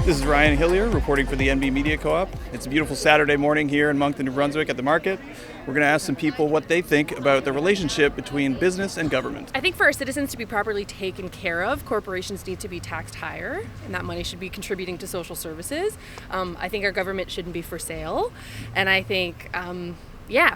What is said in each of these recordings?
This is Ryan Hillier reporting for the NB Media Co-op. It's a beautiful Saturday morning here in Moncton, New Brunswick at the market. We're going to ask some people what they think about the relationship between business and government. I think for our citizens to be properly taken care of, corporations need to be taxed higher, and that money should be contributing to social services. I think our government shouldn't be for sale. And I think,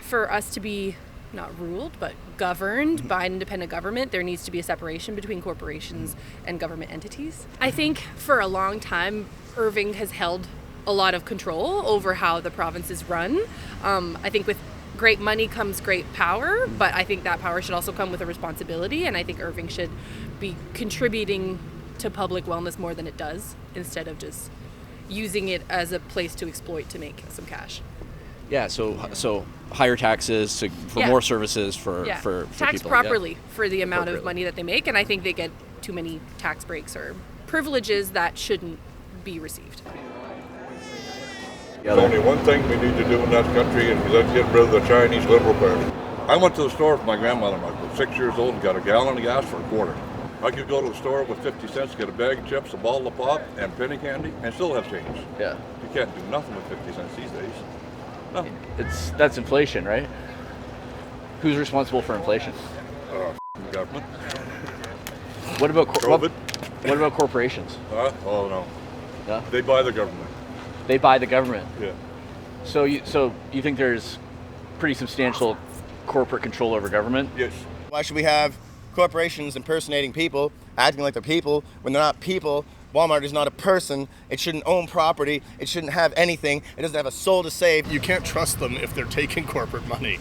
for us to be not ruled, but governed by an independent government, there needs to be a separation between corporations and government entities. I think for a long time, Irving has held a lot of control over how the province is run. I think with great money comes great power, but I think that power should also come with a responsibility, and I think Irving should be contributing to public wellness more than it does, instead of just using it as a place to exploit to make some cash. Yeah, so higher taxes for more services for tax people. properly for the amount of money that they make, and I think they get too many tax breaks or privileges that shouldn't be received. There's only one thing we need to do in that country, and let's get rid of the Chinese Liberal Party. I went to the store with my grandmother when I was 6 years old and got a gallon of gas for a quarter. I could go to the store with 50 cents, get a bag of chips, a bottle of pop, and penny candy, and still have change. Yeah. You can't do nothing with 50 cents these days. No. That's inflation, right? Who's responsible for inflation? The government. What about COVID. What about corporations? Oh no. Yeah? They buy the government. They buy the government. Yeah. So you think there's pretty substantial corporate control over government? Yes. Why should we have corporations impersonating people, acting like they're people when they're not people? Walmart is not a person. It shouldn't own property. It shouldn't have anything. It doesn't have a soul to save. You can't trust them if they're taking corporate money.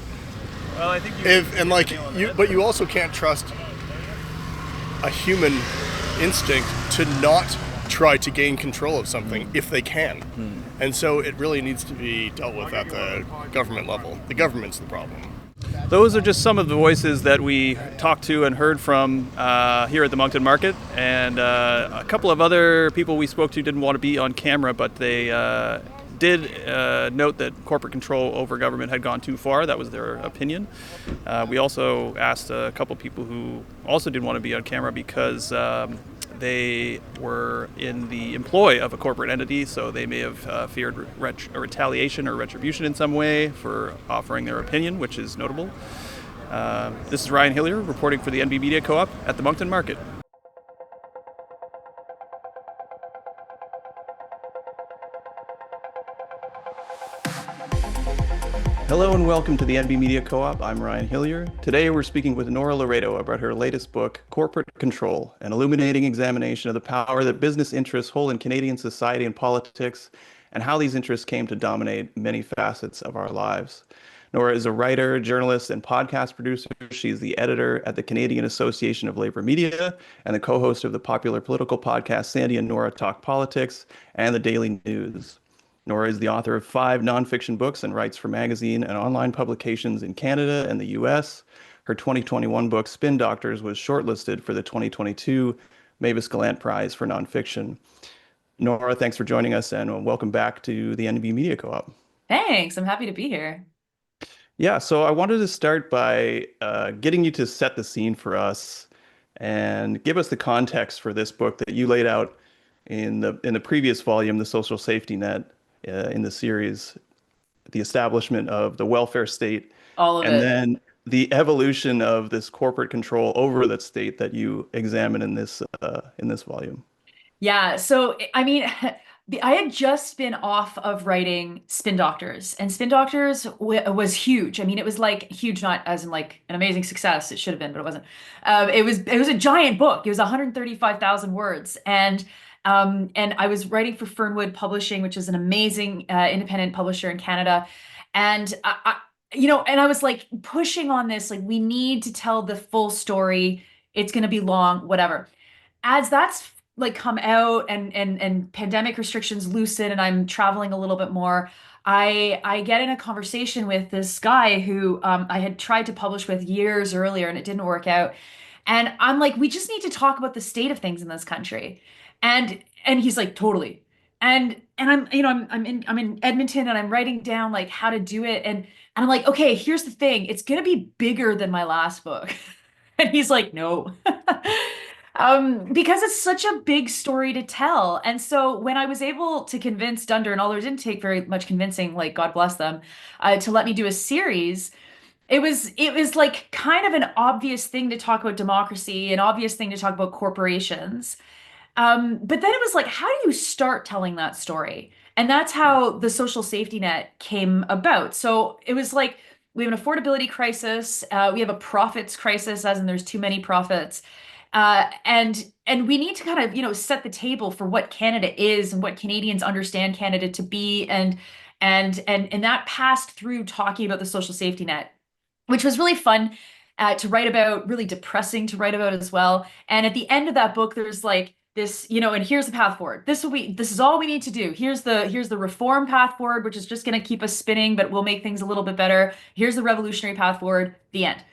Well, I think but you also can't trust a human instinct to not try to gain control of something if they can. And so it really needs to be dealt with at the government level. The government's the problem. Those are just some of the voices that we talked to and heard from here at the Moncton Market. And a couple of other people we spoke to didn't want to be on camera, but they did note that corporate control over government had gone too far. That was their opinion. We also asked a couple people who also didn't want to be on camera because they were in the employ of a corporate entity, so they may have feared retaliation or retribution in some way for offering their opinion, which is notable. This is Ryan Hillier reporting for the NB Media Co-op at the Moncton Market. Hello and welcome to the NB Media Co-op. I'm Ryan Hillier. Today we're speaking with Nora Laredo about her latest book, Corporate Control, an illuminating examination of the power that business interests hold in Canadian society and politics, and how these interests came to dominate many facets of our lives. Nora is a writer, journalist, and podcast producer. She's the editor at the Canadian Association of Labour Media and the co-host of the popular political podcast Sandy and Nora Talk Politics and the Daily News. Nora is the author of 5 nonfiction books and writes for magazine and online publications in Canada and the US. Her 2021 book, Spin Doctors, was shortlisted for the 2022 Mavis Gallant Prize for Nonfiction. Nora, thanks for joining us and welcome back to the NB Media Co-op. Thanks, I'm happy to be here. Yeah, so I wanted to start by getting you to set the scene for us and give us the context for this book that you laid out in the previous volume, The Social Safety Net, in the series, the establishment of the welfare state, All of it. and then the evolution of this corporate control over that state that you examine in this volume. Yeah, so I mean, I had just been off of writing Spin Doctors, and Spin Doctors was huge. I mean, it was like huge, not as in like an amazing success. It should have been, but it wasn't. It was a giant book. It was 135,000 words, and I was writing for Fernwood Publishing, which is an amazing independent publisher in Canada. And I was like pushing on this, like, we need to tell the full story. It's going to be long, whatever. As that's like come out and pandemic restrictions loosen and I'm traveling a little bit more, I get in a conversation with this guy who I had tried to publish with years earlier and it didn't work out. And I'm like, we just need to talk about the state of things in this country. And he's like, totally. And I'm in Edmonton and I'm writing down like how to do it. And I'm like, okay, here's the thing. It's going to be bigger than my last book. And he's like, no. Because it's such a big story to tell. And so when I was able to convince Dunder, and although it didn't take very much convincing, like God bless them, to let me do a series, it was like kind of an obvious thing to talk about democracy, an obvious thing to talk about corporations. But then it was like, how do you start telling that story? And that's how the social safety net came about. So it was like we have an affordability crisis, we have a profits crisis, as in there's too many profits, and we need to kind of set the table for what Canada is and what Canadians understand Canada to be, and that passed through talking about the social safety net, which was really fun to write about, really depressing to write about as well. And at the end of that book, there's like this, and here's the path forward. This is all we need to do. Here's the reform path forward, which is just going to keep us spinning, but will make things a little bit better. Here's the revolutionary path forward. The end.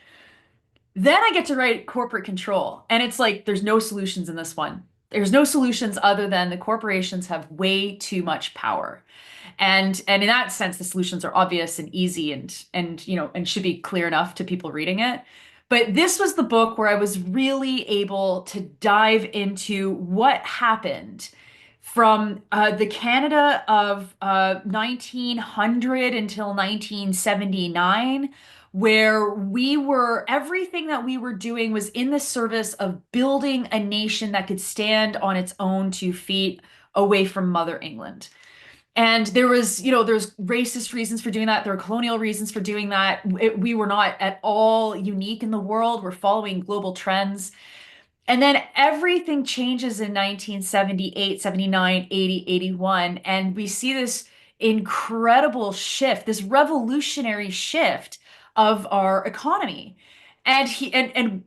Then I get to write corporate control, and it's like there's no solutions in this one. There's no solutions other than the corporations have way too much power. And in that sense, the solutions are obvious and easy and should be clear enough to people reading it. But this was the book where I was really able to dive into what happened from the Canada of 1900 until 1979, where everything that we were doing was in the service of building a nation that could stand on its own 2 feet away from Mother England. And there's racist reasons for doing that. There are colonial reasons for doing that. We were not at all unique in the world. We're following global trends. And then everything changes in 1978, 79, 80, 81. And we see this incredible shift, this revolutionary shift of our economy. And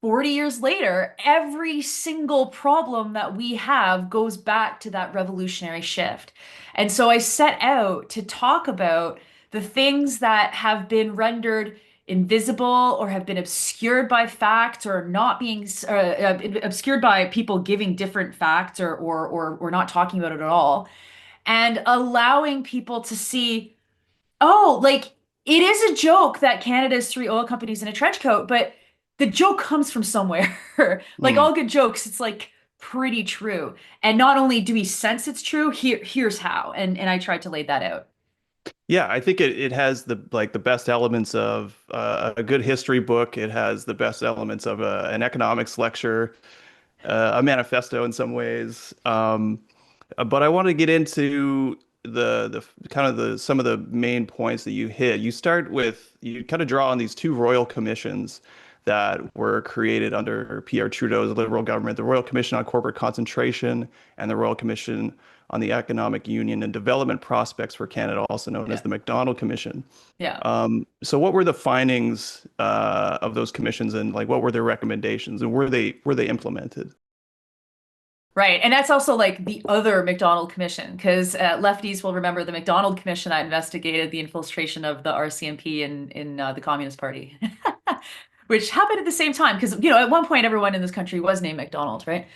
40 years later, every single problem that we have goes back to that revolutionary shift. And so I set out to talk about the things that have been rendered invisible or have been obscured by facts or not being obscured by people giving different facts or not talking about it at all, and allowing people to see, oh, like it is a joke that Canada's 3 oil companies in a trench coat, but the joke comes from somewhere. Like Mm. all good jokes, it's like pretty true. And not only do we sense it's true, here's how. And I tried to lay that out. Yeah, I think it has the best elements of a good history book. It has the best elements of an economics lecture, a manifesto in some ways. But I want to get into the kind of the some of the main points that you hit. You kind of draw on these 2 royal commissions that were created under Pierre Trudeau's Liberal government, the Royal Commission on Corporate Concentration and the Royal Commission on the Economic Union and Development Prospects for Canada, also known as Yeah. the MacDonald Commission. Yeah. So what were the findings of those commissions, and like what were their recommendations, and were they implemented? Right. And that's also like the other MacDonald Commission, because lefties will remember the MacDonald Commission that investigated the infiltration of the RCMP in the Communist Party, which happened at the same time. Because, at one point, everyone in this country was named MacDonald, right?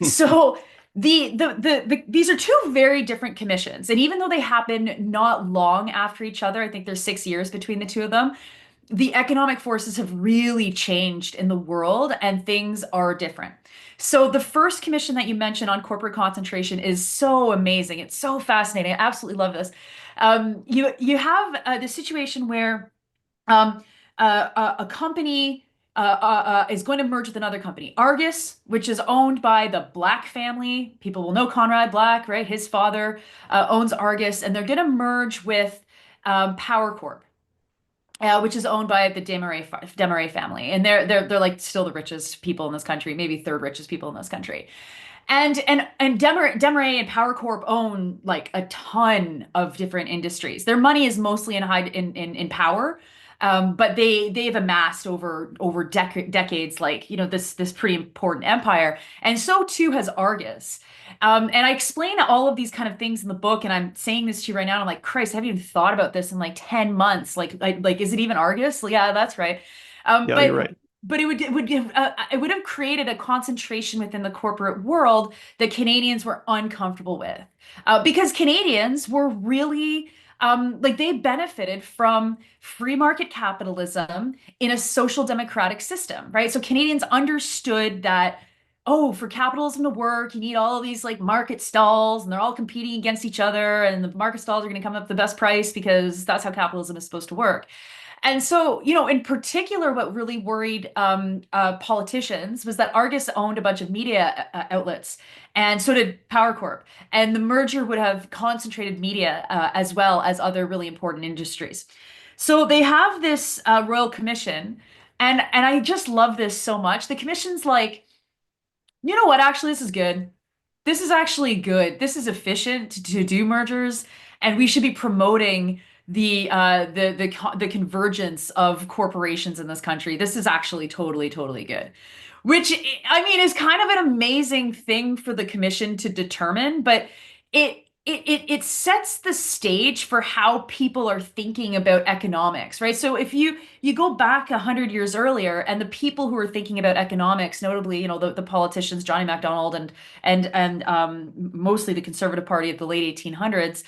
So these are 2 very different commissions. And even though they happen not long after each other, I think there's 6 years between the 2 of them, the economic forces have really changed in the world and things are different. So the first commission that you mentioned on corporate concentration is so amazing. It's so fascinating. I absolutely love this. You have the situation where a company is going to merge with another company. Argus, which is owned by the Black family. People will know Conrad Black, right? His father owns Argus, and they're going to merge with Power Corp, which is owned by the Desmarais family, and they're like still the richest people in this country, maybe third richest people in this country. And Desmarais and Power Corp own like a ton of different industries. Their money is mostly in power, but they've amassed over decades, like this pretty important empire, and so too has Argus. And I explain all of these kind of things in the book, and I'm saying this to you right now, and I'm like, Christ, I haven't even thought about this in like 10 months. Like, is it even Argus? Yeah, that's right. Yeah, you're right. But it would have created a concentration within the corporate world that Canadians were uncomfortable with, because Canadians were really like they benefited from free market capitalism in a social democratic system, right? So Canadians understood that, oh, for capitalism to work, you need all of these like market stalls, and they're all competing against each other, and the market stalls are going to come up with the best price because that's how capitalism is supposed to work. And so, in particular, what really worried politicians was that Argus owned a bunch of media outlets, and so did Power Corp. And the merger would have concentrated media as well as other really important industries. So they have this Royal Commission, and I just love this so much. The commission's like, you know what? Actually, this is good. This is actually good. This is efficient to do mergers, and we should be promoting the convergence of corporations in this country. This is actually totally, totally good. Which, I mean, is kind of an amazing thing for the commission to determine, but it sets the stage for how people are thinking about economics, right? So if you go back 100 years earlier, and the people who are thinking about economics, notably, the politicians, Johnny MacDonald and mostly the Conservative Party of the late 1800s,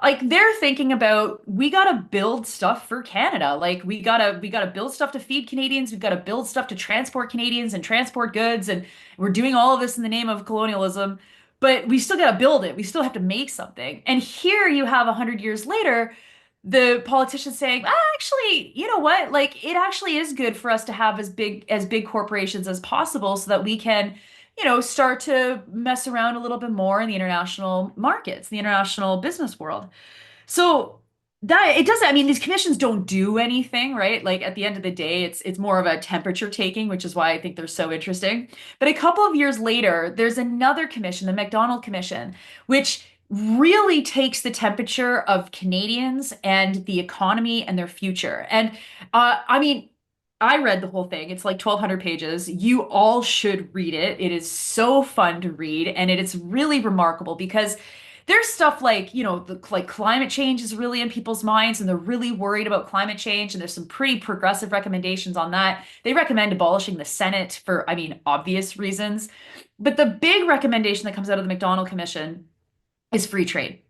like they're thinking about, we got to build stuff for Canada. Like we got to build stuff to feed Canadians. We've got to build stuff to transport Canadians and transport goods. And we're doing all of this in the name of colonialism, but we still got to build it. We still have to make something. And here you have 100 years later, the politicians saying, actually, you know what? Like it actually is good for us to have as big corporations as possible so that we can start to mess around a little bit more in the international markets, the international business world. So that it doesn't, I mean, these commissions don't do anything, right? Like at the end of the day, it's more of a temperature taking, which is why I think they're so interesting. But a couple of years later, there's another commission, the MacDonald Commission, which really takes the temperature of Canadians and the economy and their future. And I mean, I read the whole thing. It's like 1,200 pages. You all should read it. It is so fun to read, and it is really remarkable because there's stuff like, like climate change is really in people's minds, and they're really worried about climate change, and there's some pretty progressive recommendations on that. They recommend abolishing the Senate for, I mean, obvious reasons. But the big recommendation that comes out of the MacDonald Commission is free trade.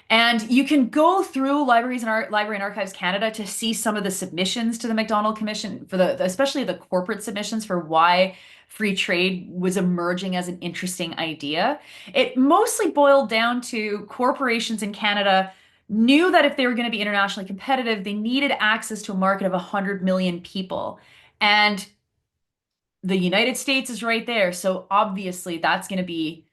And you can go through Library and Archives Canada to see some of the submissions to the MacDonald Commission, for especially the corporate submissions for why free trade was emerging as an interesting idea. It mostly boiled down to corporations in Canada knew that if they were going to be internationally competitive, they needed access to a market of 100 million people. And the United States is right there. So obviously that's going to be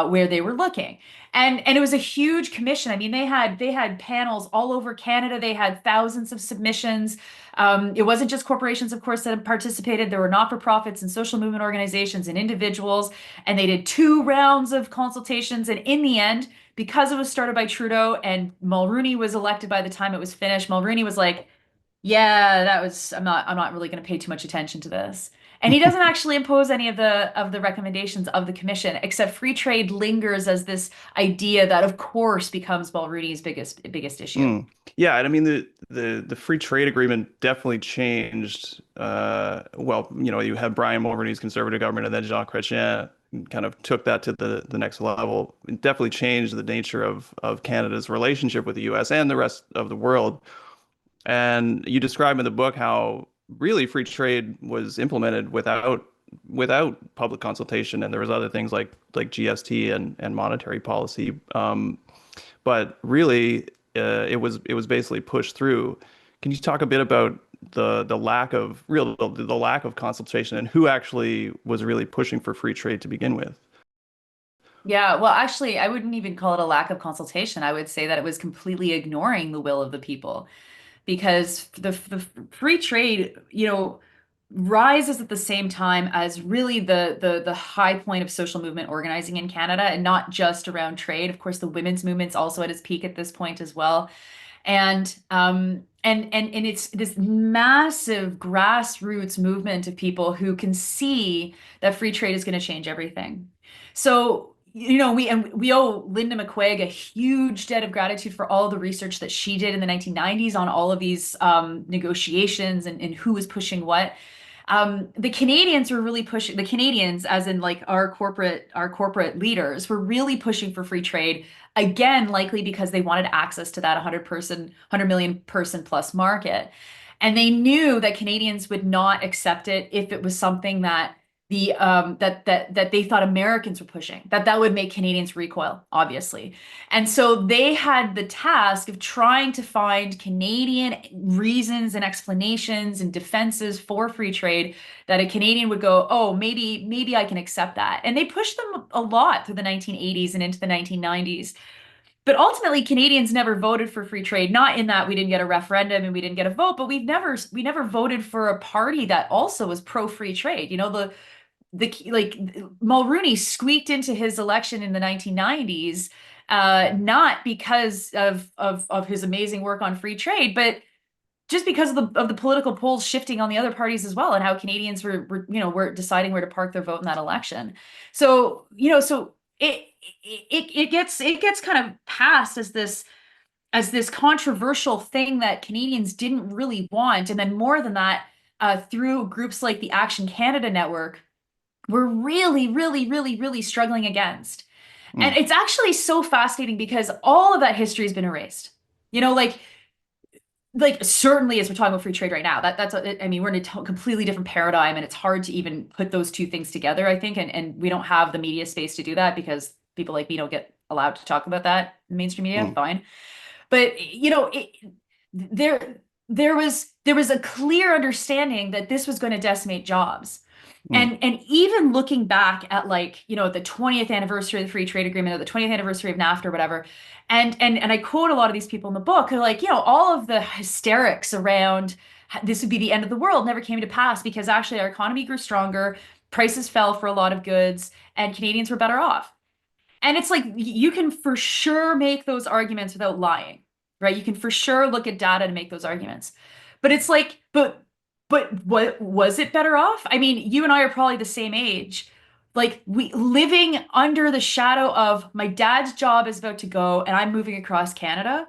where they were looking. And it was a huge commission. I mean, they had panels all over Canada. They had thousands of submissions. It wasn't just corporations, of course, that participated. There were not-for-profits and social movement organizations and individuals. And they did 2 rounds of consultations. And in the end, because it was started by Trudeau and Mulroney was elected by the time it was finished, Mulroney was like, yeah, I'm not really going to pay too much attention to this. And he doesn't actually impose any of the recommendations of the commission, except free trade lingers as this idea that, of course, becomes Mulroney's biggest issue. Yeah, and I mean the free trade agreement definitely changed. Well, you had Brian Mulroney's Conservative government, and then Jean Chrétien kind of took that to the next level. It definitely changed the nature of Canada's relationship with the U.S. and the rest of the world. And you describe in the book how really free trade was implemented without public consultation, and there was other things like GST and monetary policy, but really it was basically pushed through. Can you talk a bit about the lack of consultation and who actually was really pushing for free trade to begin with? Yeah, well, actually, I wouldn't even call it a lack of consultation. I would say that it was completely ignoring the will of the people, because the free trade, rises at the same time as really the high point of social movement organizing in Canada, and not just around trade. Of course, the women's movement's also at its peak at this point as well. And it's this massive grassroots movement of people who can see that free trade is going to change everything. So we owe Linda McQuaig a huge debt of gratitude for all the research that she did in the 1990s on all of these negotiations and who was pushing what. The Canadians were really pushing, the Canadians, as in like our corporate leaders, were really pushing for free trade. Again, likely because they wanted access to that 100 million person plus market. And they knew that Canadians would not accept it if it was something that that they thought Americans were pushing, that would make Canadians recoil, obviously. And so they had the task of trying to find Canadian reasons and explanations and defenses for free trade that a Canadian would go, oh, maybe I can accept that. And they pushed them a lot through the 1980s and into the 1990s. But ultimately, Canadians never voted for free trade. Not in that we didn't get a referendum and we didn't get a vote, but we never voted for a party that also was pro free trade. You know, the like Mulroney squeaked into his election in the 1990s, not because of his amazing work on free trade, but just because of the political polls shifting on the other parties as well, and how Canadians were deciding where to park their vote in that election. So it gets kind of passed as this controversial thing that Canadians didn't really want, and then more than that, through groups like the Action Canada Network, we're really, really, really, really struggling against. And it's actually so fascinating because all of that history has been erased. You know, like certainly as we're talking about free trade right now, I mean, we're in a completely different paradigm, and it's hard to even put those two things together, I think. And we don't have the media space to do that because people like me don't get allowed to talk about that in mainstream media. Fine. But there was a clear understanding that this was going to decimate jobs. And even looking back at the 20th anniversary of the free trade agreement or the 20th anniversary of NAFTA or whatever, and I quote a lot of these people in the book, they're like, all of the hysterics around this would be the end of the world never came to pass because actually our economy grew stronger, prices fell for a lot of goods, and Canadians were better off. And it's like you can for sure make those arguments without lying, right? You can for sure look at data to make those arguments. But it's like, but what was it better off? I mean, you and I are probably the same age. Like we living under the shadow of my dad's job is about to go and I'm moving across Canada,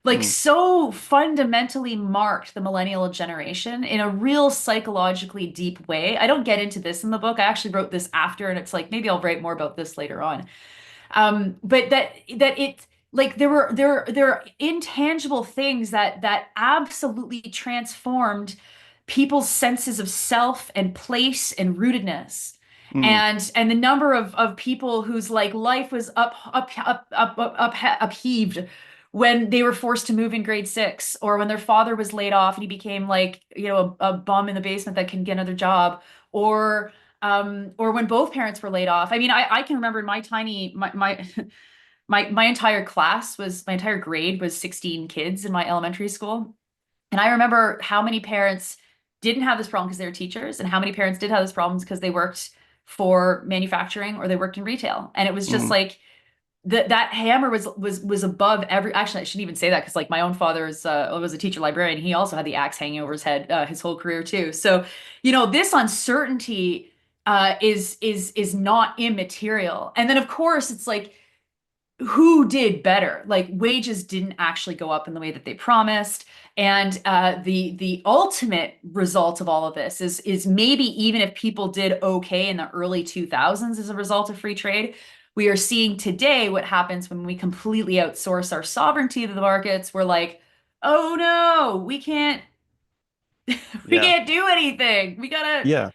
like so fundamentally marked the millennial generation in a real psychologically deep way. I don't get into this in the book. I actually wrote this after, and it's like maybe I'll write more about this later on. But that it like there are intangible things that absolutely transformed people's senses of self and place and rootedness. And the number of people whose like life was upheaved when they were forced to move in grade 6, or when their father was laid off and he became like a bum in the basement that can get another job, or when both parents were laid off. I mean, I can remember in my tiny my entire class was my entire grade was 16 kids in my elementary school, and I remember how many parents didn't have this problem because they were teachers, and how many parents did have this problems because they worked for manufacturing or they worked in retail. And it was just like that hammer was above every. Actually, I shouldn't even say that because like my own father was a teacher librarian. He also had the axe hanging over his head his whole career too. So this uncertainty is not immaterial. And then of course it's like, who did better? Like wages didn't actually go up in the way that they promised. And the ultimate result of all of this is maybe even if people did okay in the early 2000s as a result of free trade, we are seeing today what happens when we completely outsource our sovereignty to the markets. We're like, oh no, we can't can't do anything. We gotta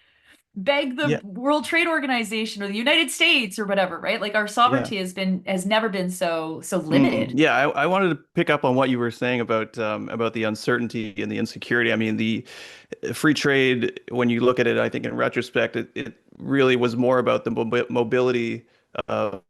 beg the World Trade Organization or the United States or whatever, right? Like our sovereignty has never been so limited. Yeah, I wanted to pick up on what you were saying about the uncertainty and the insecurity. I mean, the free trade, when you look at it, I think in retrospect, it really was more about the mobility of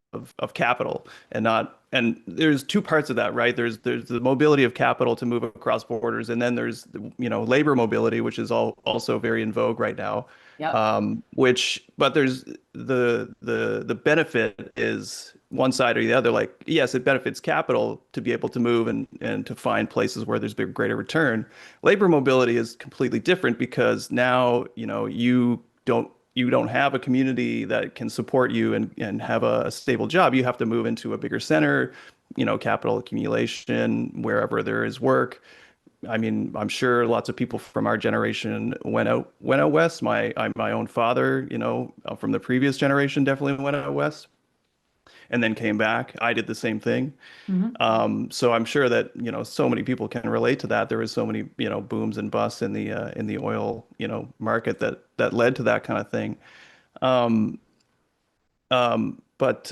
capital, and there's two parts of that, right? There's the mobility of capital to move across borders, and then there's labor mobility, which is also very in vogue right now. But there's the benefit is one side or the other. Like, yes, it benefits capital to be able to move and to find places where there's greater return. Labor mobility is completely different because now, you don't have a community that can support you and have a stable job. You have to move into a bigger center, capital accumulation, wherever there is work. I mean, I'm sure lots of people from our generation went out west. My own father, from the previous generation definitely went out west and then came back. I did the same thing. Mhm. So I'm sure that, so many people can relate to that. There was so many, booms and busts in the oil, market that led to that kind of thing. Um, but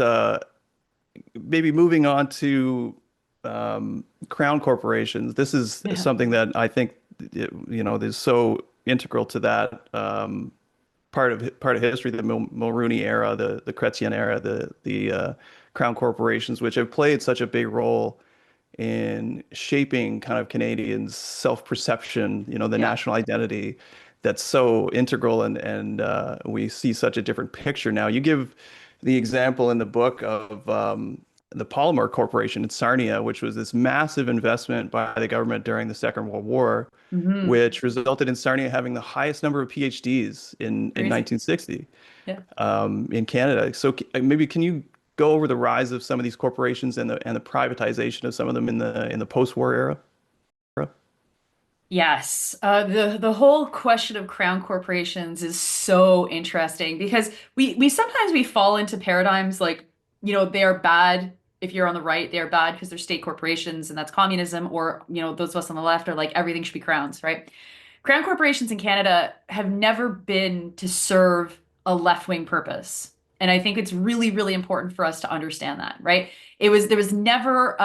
maybe moving on to crown corporations. This is Yeah. something that I think, is so integral to that part of history, the Mulrooney era, the Chrétien era, the crown corporations, which have played such a big role in shaping kind of Canadians' self-perception, the Yeah. national identity that's so integral, and we see such a different picture now. You give the example in the book of the Polymer Corporation in Sarnia, which was this massive investment by the government during the Second World War, Hmm. which resulted in Sarnia having the highest number of PhDs in Crazy. 1960 Yeah. in Canada. So maybe can you go over the rise of some of these corporations and the privatization of some of them in the post-war era? Yes, the whole question of crown corporations is so interesting because we sometimes we fall into paradigms like, they are bad if you're on the right, they are bad because they're state corporations and that's communism, or, those of us on the left are like everything should be crowns, right? Crown corporations in Canada have never been to serve a left-wing purpose. And I think it's really, really important for us to understand that, right? There was never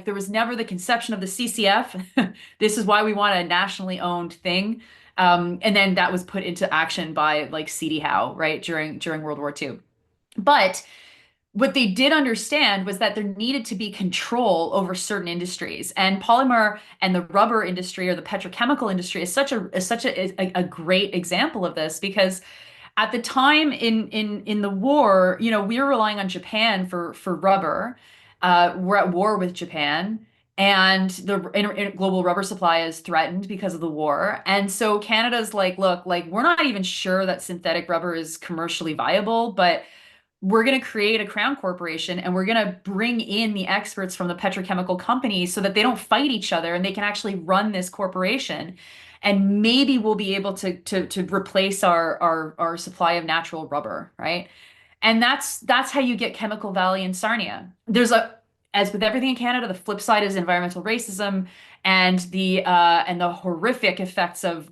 there was never the conception of the CCF. This is why we want a nationally owned thing. And then that was put into action by like C.D. Howe, right, during World War II. But what they did understand was that there needed to be control over certain industries, and polymer and the rubber industry or the petrochemical industry is such a great example of this because at the time in the war, we were relying on Japan for rubber. We're at war with Japan, and the global rubber supply is threatened because of the war. And so Canada's like, look, like we're not even sure that synthetic rubber is commercially viable, but we're going to create a crown corporation and we're going to bring in the experts from the petrochemical companies so that they don't fight each other and they can actually run this corporation. And maybe we'll be able to replace our supply of natural rubber, right? And that's how you get Chemical Valley in Sarnia. As with everything in Canada, the flip side is environmental racism and the horrific effects of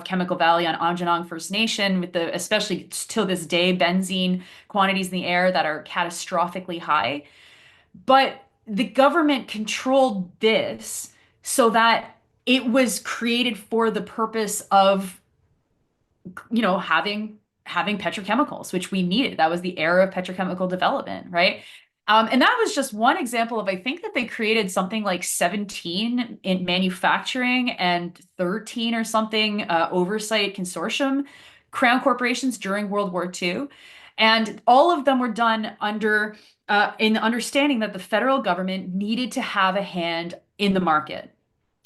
Chemical Valley on Aamjiwnaang First Nation, with the especially till this day benzene quantities in the air that are catastrophically high. But the government controlled this so that it was created for the purpose of having petrochemicals, which we needed. That was the era of petrochemical development, right? And that was just one example of, I think that they created something like 17 in manufacturing and 13 or something oversight consortium crown corporations during World War II. And all of them were done in the understanding that the federal government needed to have a hand in the market.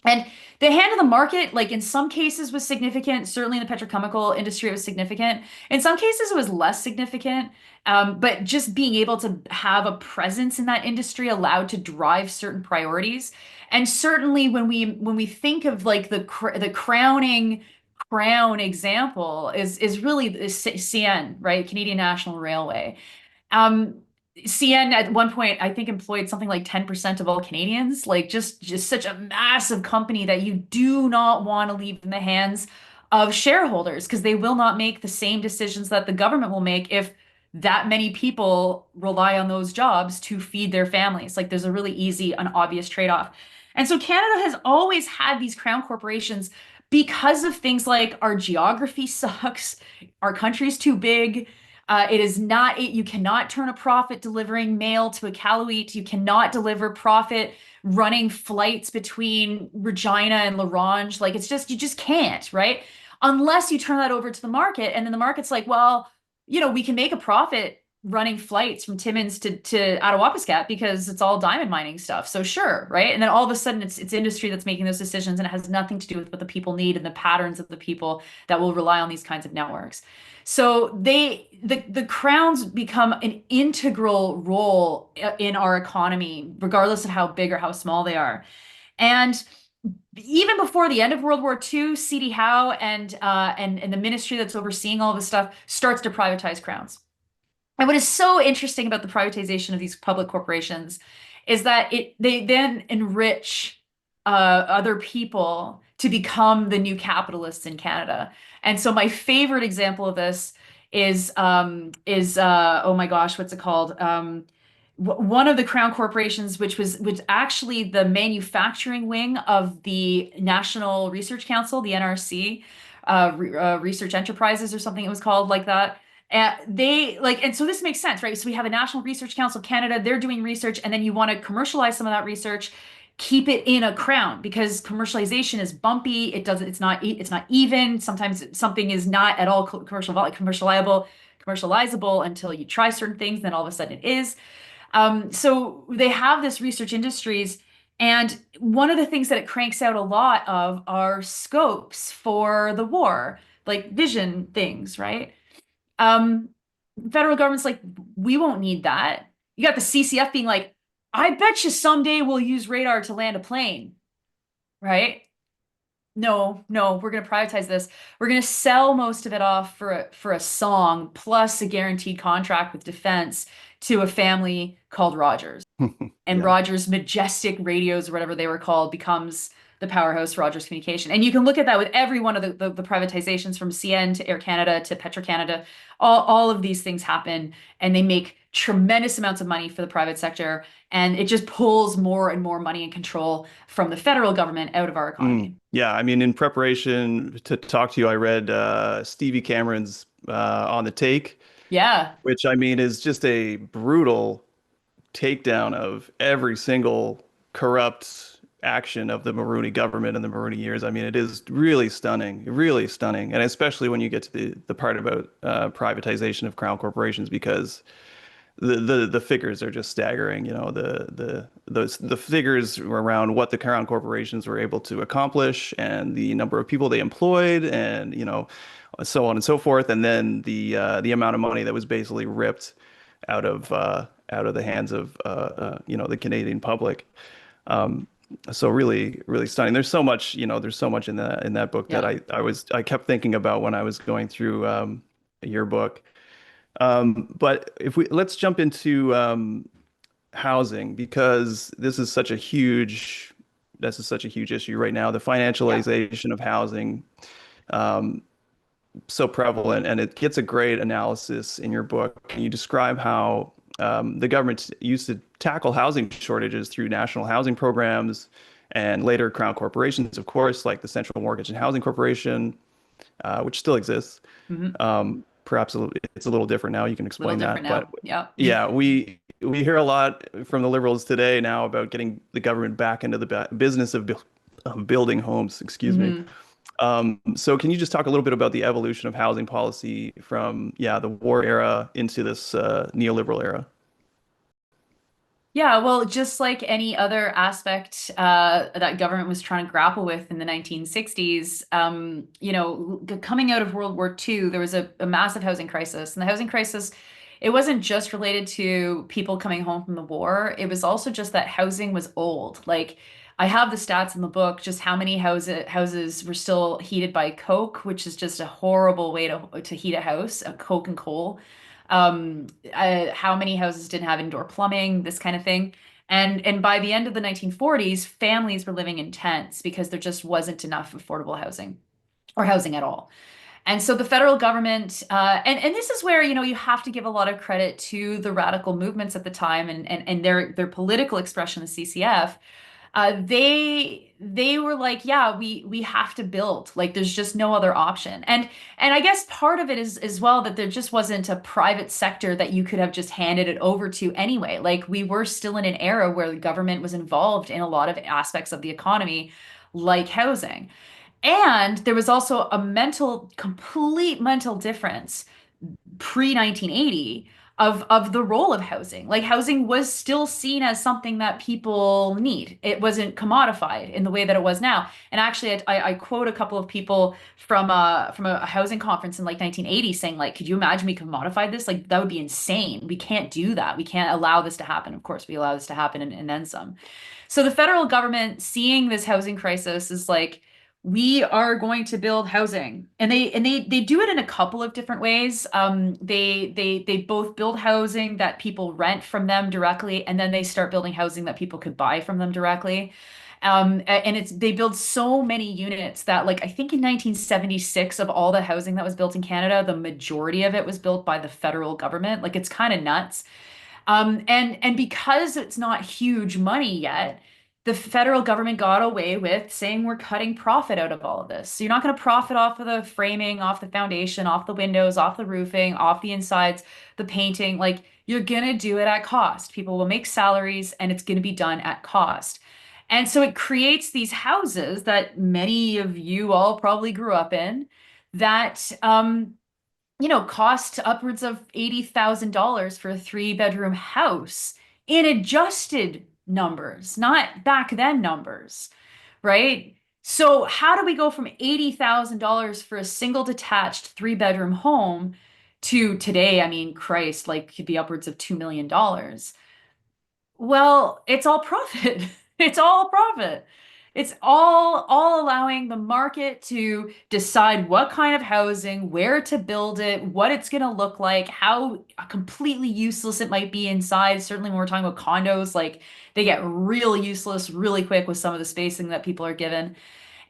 And the hand of the market, like in some cases, was significant. Certainly in the petrochemical industry, it was significant. In some cases, it was less significant. But just being able to have a presence in that industry allowed to drive certain priorities. And certainly, when we think of like the crowning crown example is really the CN, right? Canadian National Railway. Um, CN at one point, I think, employed something like 10% of all Canadians, like just such a massive company that you do not want to leave in the hands of shareholders because they will not make the same decisions that the government will make if that many people rely on those jobs to feed their families. Like there's a really easy and obvious trade-off. And so Canada has always had these crown corporations because of things like our geography sucks, our country's too big. It is not, you cannot turn a profit delivering mail to Iqaluit. You cannot deliver profit running flights between Regina and La Ronge. Like you just can't, right? Unless you turn that over to the market. And then the market's like, well, we can make a profit running flights from Timmins to Attawapiskat because it's all diamond mining stuff. So sure, right? And then all of a sudden it's industry that's making those decisions and it has nothing to do with what the people need and the patterns of the people that will rely on these kinds of networks. So the crowns become an integral role in our economy, regardless of how big or how small they are. And even before the end of World War II, C.D. Howe and the ministry that's overseeing all this stuff starts to privatize crowns. And what is so interesting about the privatization of these public corporations is that they then enrich other people to become the new capitalists in Canada. And so my favorite example of this is oh my gosh, what's it called? One of the crown corporations, which actually the manufacturing wing of the National Research Council, the NRC, Research Enterprises or something it was called like that. And and so this makes sense, right? So we have a National Research Council Canada, they're doing research, and then you want to commercialize some of that research, keep it in a crown because commercialization is bumpy. It's not even. Sometimes something is not at all commercializable until you try certain things, then all of a sudden it is. So they have this research industries, and one of the things that it cranks out a lot of are scopes for the war, like vision things, right? Um, Federal government's like, we won't need that. You got the CCF being like, I bet you someday we'll use radar to land a plane, right? No, we're going to privatize this. We're going to sell most of it off for a song plus a guaranteed contract with defense to a family called Rogers. And Yeah. Rogers Majestic Radios or whatever they were called becomes the powerhouse for Rogers Communication. And you can look at that with every one of the privatizations from CN to Air Canada to Petro-Canada. All of these things happen and they make tremendous amounts of money for the private sector. And it just pulls more and more money and control from the federal government out of our economy. Yeah, I mean, in preparation to talk to you, I read Stevie Cameron's On the Take, Yeah. which I mean is just a brutal takedown of every single corrupt action of the Mulroney government in the Mulroney years. I mean, it is really stunning, and especially when you get to the part about privatization of crown corporations, because the figures are just staggering. You know, the figures around what the crown corporations were able to accomplish and the number of people they employed, and so on and so forth, and then the amount of money that was basically ripped out of the hands of the Canadian public. So really, really stunning. There's so much, there's so much in that book that Yeah. I kept thinking about when I was going through your book. But let's jump into housing, because this is such a huge issue right now. The Yeah. financialization of housing, so prevalent, and it gets a great analysis in your book. You describe how the government used to tackle housing shortages through national housing programs, and later crown corporations, of course, like the Central Mortgage and Housing Corporation, which still exists. Mhm. Perhaps it's a little different now. You can A little explain that, different but now. Yeah. yeah, we hear a lot from the Liberals today now about getting the government back into the business of building homes. Excuse me. Mhm. So can you just talk a little bit about the evolution of housing policy from, the war era into this neoliberal era? Yeah, well, just like any other aspect that government was trying to grapple with in the 1960s, coming out of World War II, there was a massive housing crisis. And the housing crisis, it wasn't just related to people coming home from the war. It was also just that housing was old. Like, I have the stats in the book, just how many houses were still heated by coke, which is just a horrible way to heat a house, a coke and coal. How many houses didn't have indoor plumbing, this kind of thing. And by the end of the 1940s, families were living in tents because there just wasn't enough affordable housing or housing at all. And so the federal government, and this is where, you have to give a lot of credit to the radical movements at the time and their political expression, the CCF. They were like, yeah, we have to build. Like, there's just no other option. And I guess part of it is as well that there just wasn't a private sector that you could have just handed it over to anyway. Like, we were still in an era where the government was involved in a lot of aspects of the economy, like housing. And there was also a complete mental difference pre 1980 of the role of housing. Like housing was still seen as something that people need. It wasn't commodified in the way that it was now. And actually, I quote a couple of people from a housing conference in like 1980 saying like, could you imagine we commodified this? Like that would be insane. We can't do that. We can't allow this to happen. Of course, we allow this to happen and then some. So the federal government seeing this housing crisis is like, we are going to build housing, and they do it in a couple of different ways. They both build housing that people rent from them directly, and then they start building housing that people could buy from them directly. And they build so many units that, like, I think in 1976 of all the housing that was built in Canada, the majority of it was built by the federal government. Like it's kind of nuts. And because it's not huge money yet, the federal government got away with saying we're cutting profit out of all of this. So you're not going to profit off of the framing, off the foundation, off the windows, off the roofing, off the insides, the painting. Like you're going to do it at cost. People will make salaries and it's going to be done at cost. And so it creates these houses that many of you all probably grew up in that cost upwards of $80,000 for a 3-bedroom house in adjusted numbers, not back then numbers, right? So how do we go from $80,000 for a single detached 3-bedroom home to today? I mean, Christ, like could be upwards of $2 million. Well, it's all profit. It's all profit. It's all allowing the market to decide what kind of housing, where to build it, what it's going to look like, how completely useless it might be inside. Certainly when we're talking about condos, like they get real useless really quick with some of the spacing that people are given.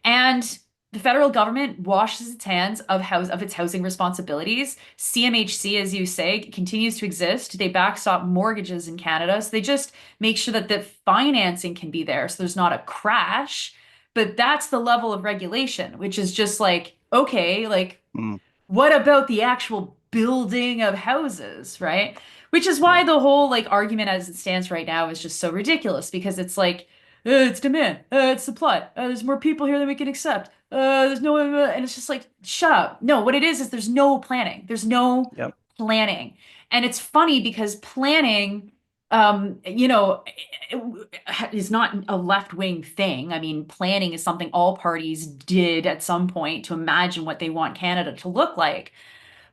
And the federal government washes its hands of its housing responsibilities. CMHC, as you say, continues to exist. They backstop mortgages in Canada. So they just make sure that the financing can be there so there's not a crash. But that's the level of regulation, which is just like, okay, like what about the actual building of houses, right? Which is why the whole like argument as it stands right now is just so ridiculous because it's like, it's demand, it's supply, there's more people here than we can accept. There's no, and it's just like, shut up. No, what it is there's no planning. There's no planning. And it's funny because planning, is not a left-wing thing. I mean, planning is something all parties did at some point to imagine what they want Canada to look like.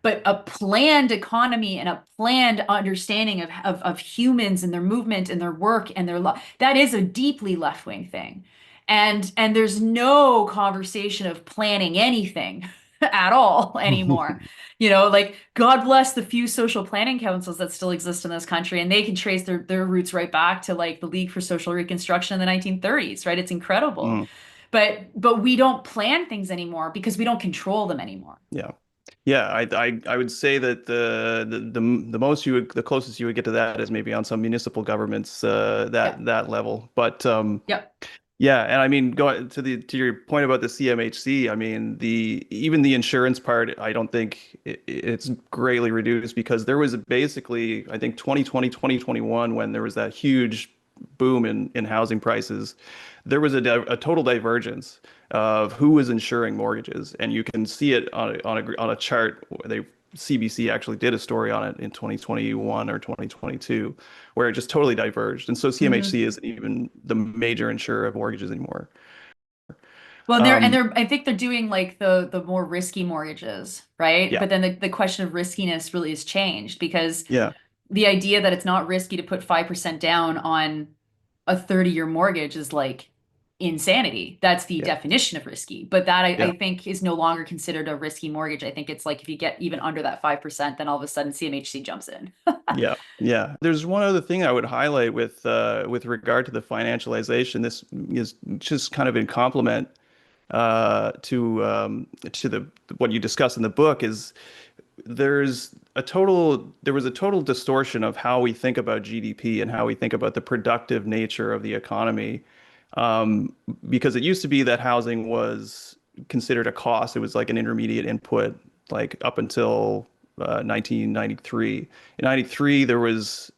But a planned economy and a planned understanding of humans and their movement and their work and their that is a deeply left-wing thing. And there's no conversation of planning anything at all anymore. Like God bless the few social planning councils that still exist in this country, and they can trace their roots right back to like the League for Social Reconstruction in the 1930s, right? It's incredible. But we don't plan things anymore because we don't control them anymore. Yeah, I would say that the closest you would get to that is maybe on some municipal governments that level. But yeah, and I mean, go to your point about the CMHC. I mean, even the insurance part, I don't think it's greatly reduced because there was basically, I think 2020, 2021, when there was that huge boom in housing prices, there was a total divergence of who was insuring mortgages, and you can see it on a chart. CBC actually did a story on it in 2021 or 2022, where it just totally diverged. And so CMHC isn't even the major insurer of mortgages anymore. Well, I think they're doing like the more risky mortgages, right? Yeah. But then the question of riskiness really has changed because the idea that it's not risky to put 5% down on a 30-year mortgage is like insanity. That's the definition of risky. But that I think is no longer considered a risky mortgage. I think it's like if you get even under that 5%, then all of a sudden CMHC jumps in. Yeah. There's one other thing I would highlight with regard to the financialization. This is just kind of in complement to what you discuss in the book is there was a total distortion of how we think about GDP and how we think about the productive nature of the economy. Because it used to be that housing was considered a cost. It was like an intermediate input, like up until 1993. In 93, there was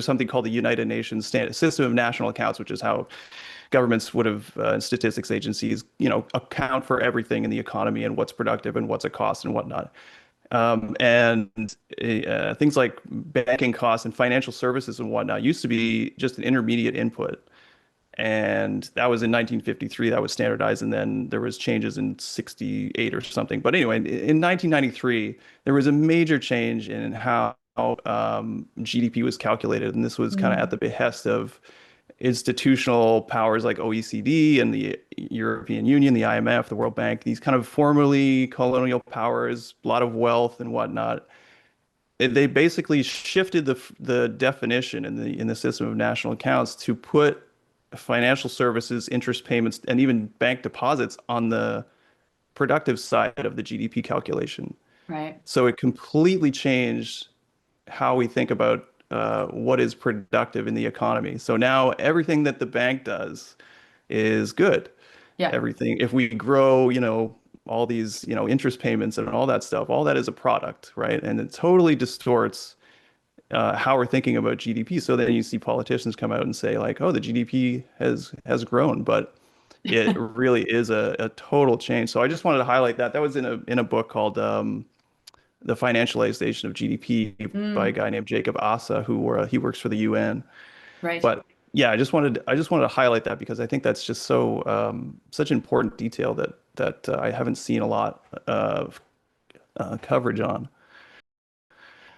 something called the United Nations System of National Accounts, which is how governments would have, statistics agencies, account for everything in the economy and what's productive and what's a cost and whatnot. And things like banking costs and financial services and whatnot used to be just an intermediate input. And that was in 1953, that was standardized. And then there was changes in 68 or something. But anyway, in 1993, there was a major change in how GDP was calculated. And this was kind of at Mm, the behest of institutional powers like OECD and the European Union, the IMF, the World Bank, these kind of formerly colonial powers, a lot of wealth and whatnot. They basically shifted the definition in the system of national accounts to put financial services, interest payments, and even bank deposits on the productive side of the GDP calculation. right. So it completely changed how we think about what is productive in the economy. So now everything that the bank does is good. Yeah. Everything, if we grow, all these, interest payments and all that stuff, all that is a product, right? And it totally distorts how we're thinking about GDP. So then you see politicians come out and say like, "Oh, the GDP has grown," but it really is a total change. So I just wanted to highlight that. That was in a book called The Financialization of GDP by a Mm, guy named Jacob Assa, he works for the UN. right. But yeah, I just wanted to highlight that because I think that's just such important detail that I haven't seen a lot of coverage on.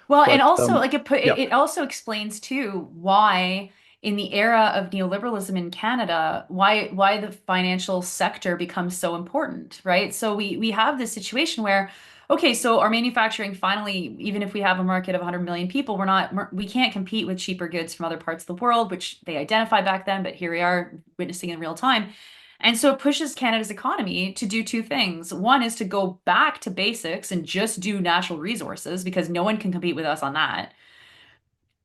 Well, and But also like yeah. it also explains too why in the era of neoliberalism in Canada, why the financial sector becomes so important, right? So we have this situation where, okay, so our manufacturing finally, even if we have a market of 100 million people, we can't compete with cheaper goods from other parts of the world, which they identified back then, but here we are witnessing in real time. And so it pushes Canada's economy to do two things. One is to go back to basics and just do natural resources because no one can compete with us on that.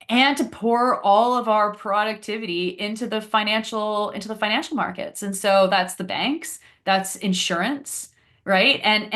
And to pour all of our productivity into the financial markets. And so that's the banks, that's insurance, right? And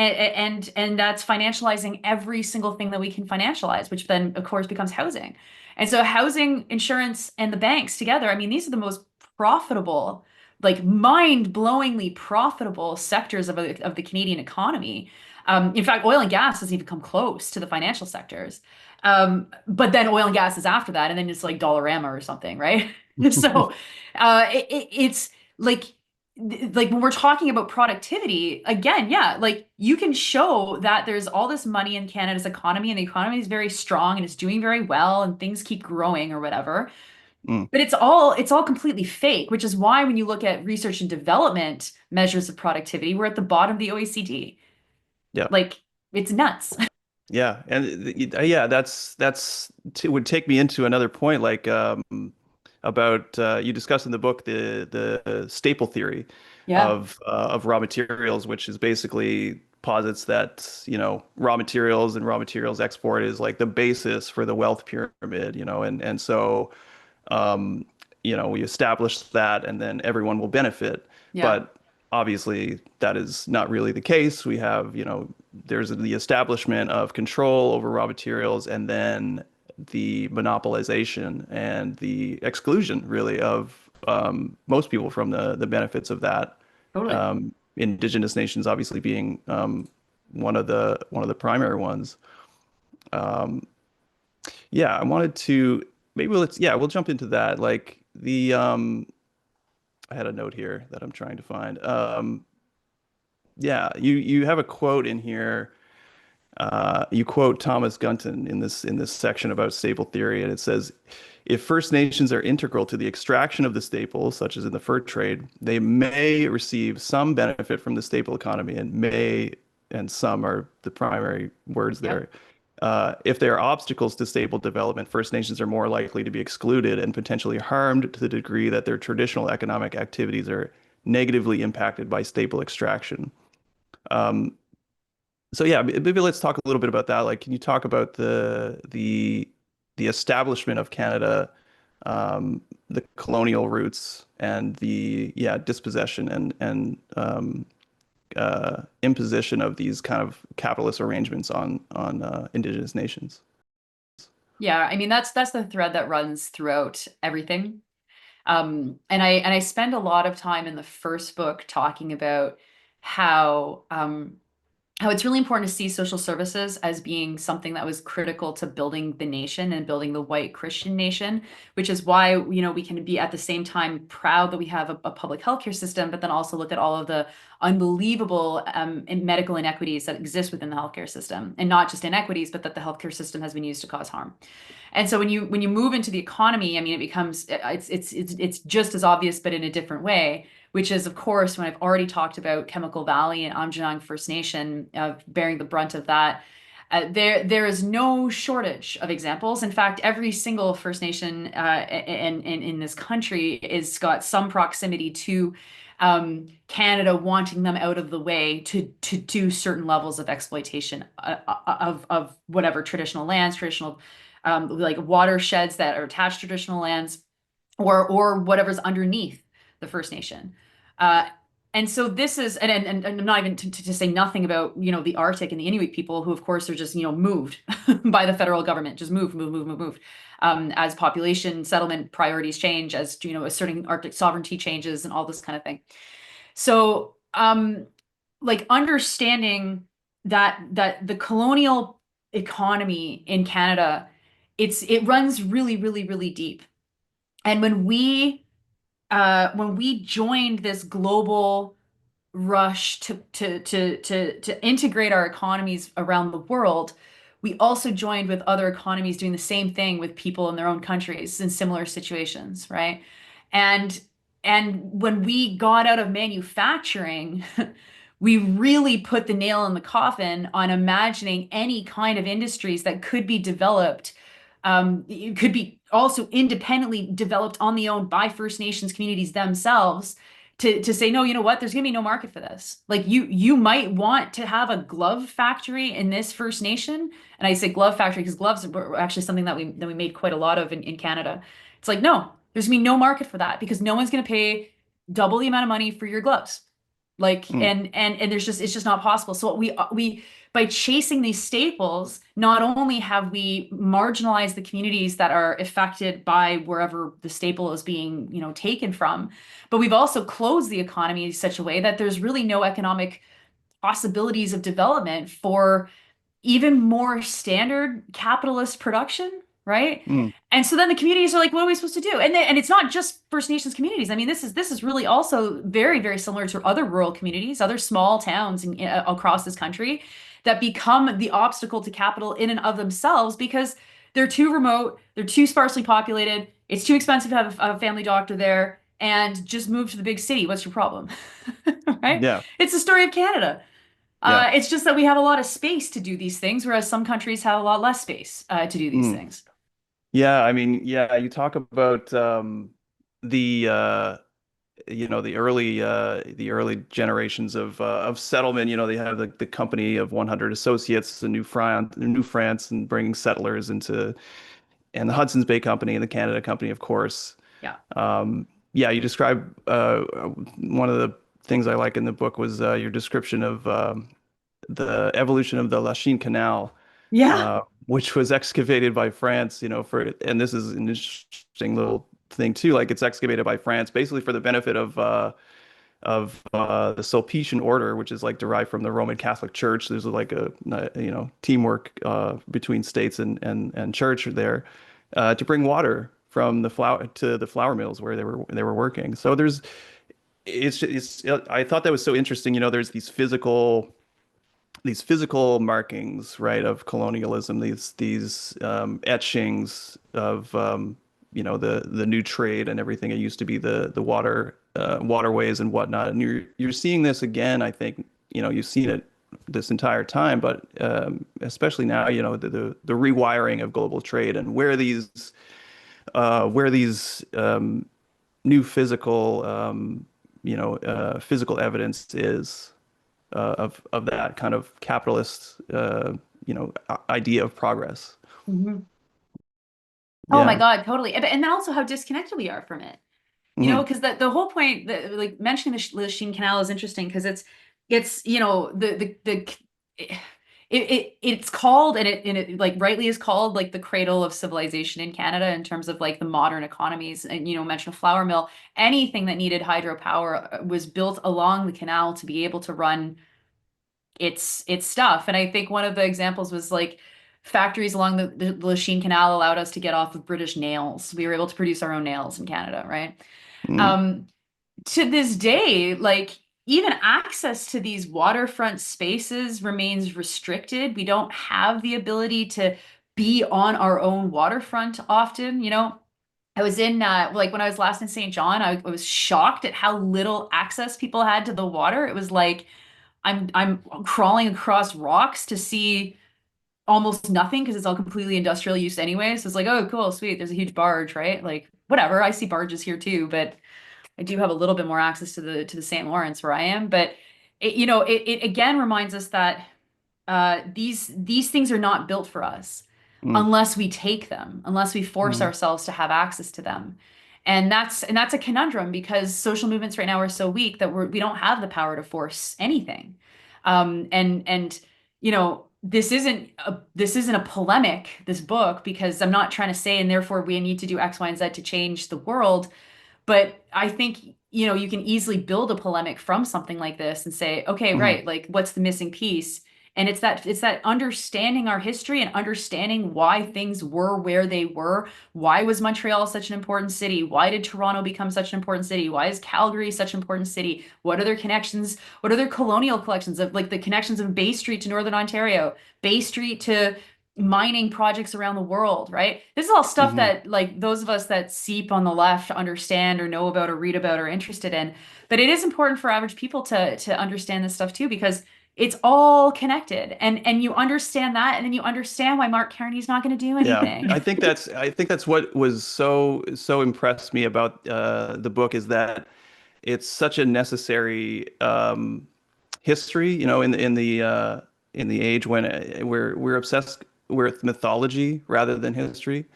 that's financializing every single thing that we can financialize, which then of course becomes housing. And so housing, insurance, and the banks together, I mean, these are the most profitable, like mind-blowingly profitable sectors of the Canadian economy. In fact, oil and gas doesn't even come close to the financial sectors. But then oil and gas is after that, and then it's like Dollarama or something, right? So it's like when we're talking about productivity, again, yeah, like you can show that there's all this money in Canada's economy, and the economy is very strong and it's doing very well, and things keep growing or whatever. Mm, But it's all completely fake, which is why when you look at research and development measures of productivity, we're at the bottom of the OECD. yeah. Like it's nuts. Yeah, and yeah, would take me into another point, like about you discuss in the book the staple theory Yeah, of raw materials, which is basically posits that raw materials and raw materials export is like the basis for the wealth pyramid, and so um, we establish that, and then everyone will benefit. yeah, But obviously, that is not really the case. We have, there's the establishment of control over raw materials, and then the monopolization and the exclusion, really, of most people from the benefits of that. totally. Indigenous nations, obviously, being one of the primary ones. Um, yeah, I wanted to maybe we'll jump into that. Like I had a note here that I'm trying to find. Yeah, you have a quote in here. You quote Thomas Gunton in this section about staple theory, and it says, if First Nations are integral to the extraction of the staples, such as in the fur trade, they may receive some benefit from the staple economy, and some are the primary words Yep. there. If there are obstacles to stable development, First Nations are more likely to be excluded and potentially harmed to the degree that their traditional economic activities are negatively impacted by staple extraction. Um, so yeah, maybe let's talk a little bit about that. Like, can you talk about the establishment of Canada, the colonial roots, and the dispossession and imposition of these kind of capitalist arrangements on Indigenous nations? Yeah, I mean that's the thread that runs throughout everything. And I spend a lot of time in the first book talking about how how it's really important to see social services as being something that was critical to building the nation and building the white Christian nation, which is why, we can be at the same time proud that we have a public healthcare system, but then also look at all of the unbelievable medical inequities that exist within the healthcare system, and not just inequities, but that the healthcare system has been used to cause harm. And so when you move into the economy, I mean, it becomes it's just as obvious, but in a different way, which is, of course, when I've already talked about Chemical Valley and Amjinang First Nation bearing the brunt of that. There is no shortage of examples. In fact, every single First Nation in this country is got some proximity to Canada wanting them out of the way to do certain levels of exploitation of whatever traditional lands, traditional like watersheds that are attached to traditional lands, or whatever's underneath the First Nation. And so this is, and I'm not even to say nothing about, the Arctic and the Inuit people who, of course, are just, moved by the federal government, just move, as population settlement priorities change, as, asserting Arctic sovereignty changes and all this kind of thing. So, like understanding that the colonial economy in Canada, it runs really, really, really deep. And when we joined this global rush to integrate our economies around the world, we also joined with other economies doing the same thing with people in their own countries in similar situations, right? And when we got out of manufacturing, we really put the nail in the coffin on imagining any kind of industries that could be developed. It could be also independently developed on the own by First Nations communities themselves to say, no, you know what, there's gonna be no market for this. Like you might want to have a glove factory in this First Nation. And I say glove factory because gloves were actually something that we made quite a lot of in Canada. It's like, no, there's gonna be no market for that because no one's gonna pay double the amount of money for your gloves. Like, and it's just not possible. So we by chasing these staples, not only have we marginalized the communities that are affected by wherever the staple is being, taken from, but we've also closed the economy in such a way that there's really no economic possibilities of development for even more standard capitalist production, right? Mm. And so then the communities are like, what are we supposed to do? And it's not just First Nations communities. I mean, this is really also very, very similar to other rural communities, other small towns across this country that become the obstacle to capital in and of themselves because they're too remote, they're too sparsely populated, it's too expensive to have a family doctor there, and just move to the big city. What's your problem? Right? Yeah. It's the story of Canada. Yeah. It's just that we have a lot of space to do these things, whereas some countries have a lot less space to do these things. Yeah, I mean, yeah, you talk about the the early generations of settlement. They have the company of 100 associates, New France, and bringing settlers into, and the Hudson's Bay Company and the Canada Company, of course. Yeah. Yeah, you describe one of the things I like in the book was your description of the evolution of the Lachine Canal, Yeah. which was excavated by France, and this is an interesting little thing too, like it's excavated by France basically for the benefit of the Sulpician order, which is like derived from the Roman Catholic Church. There's like a teamwork between states and church there to bring water from the flour mills where they were working. So it's I thought that was so interesting. There's these physical markings, right, of colonialism, these etchings of the new trade and everything. It used to be the waterways and whatnot, and you're seeing this again. I think you've seen it this entire time, but especially now, the rewiring of global trade and where these new physical evidence is of that kind of capitalist idea of progress. Mm-hmm. Oh my Yeah. God, totally. And then also how disconnected we are from it. Mhm. Because the whole point, like mentioning the Lachine Canal is interesting because it's it's called and it like rightly is called like the cradle of civilization in Canada in terms of like the modern economies. And mention a flour mill, anything that needed hydropower was built along the canal to be able to run its stuff. And I think one of the examples was like factories along the Lachine Canal allowed us to get off of British nails. We were able to produce our own nails in Canada, right? Mm, Um, to this day, like even access to these waterfront spaces remains restricted. We don't have the ability to be on our own waterfront often, you know. I was in like when I was last in St. John, I was shocked at how little access people had to the water. It was like I'm crawling across rocks to see almost nothing because it's all completely industrial use anyway. So it's like, oh, cool, sweet. There's a huge barge, right? Like whatever. I see barges here too, but I do have a little bit more access to the St. Lawrence where I am. But it again reminds us that these things are not built for us mm, unless we take them, unless we force mm, ourselves to have access to them. And that's a conundrum because social movements right now are so weak that we don't have the power to force anything. And you know, this isn't a polemic, this book, because I'm not trying to say and therefore we need to do X, Y, and Z to change the world. But I think, you know, you can easily build a polemic from something like this and say, okay, mm. right, like what's the missing piece? And it's that understanding our history and understanding why things were where they were. Why was Montreal such an important city? Why did Toronto become such an important city? Why is Calgary such an important city? What are their connections? What are their colonial collections of like the connections of Bay Street to Northern Ontario, Bay Street to mining projects around the world, right? This is all stuff Hmm. that like those of us that seep on the left understand or know about or read about or are interested in. But it is important for average people to understand this stuff too, because it's all connected. And you understand that, and then you understand why Mark Carney's not going to do Yeah, anything. I think that's what was so impressed me about the book is that it's such a necessary history, you know, in the age when we're obsessed with mythology rather than history.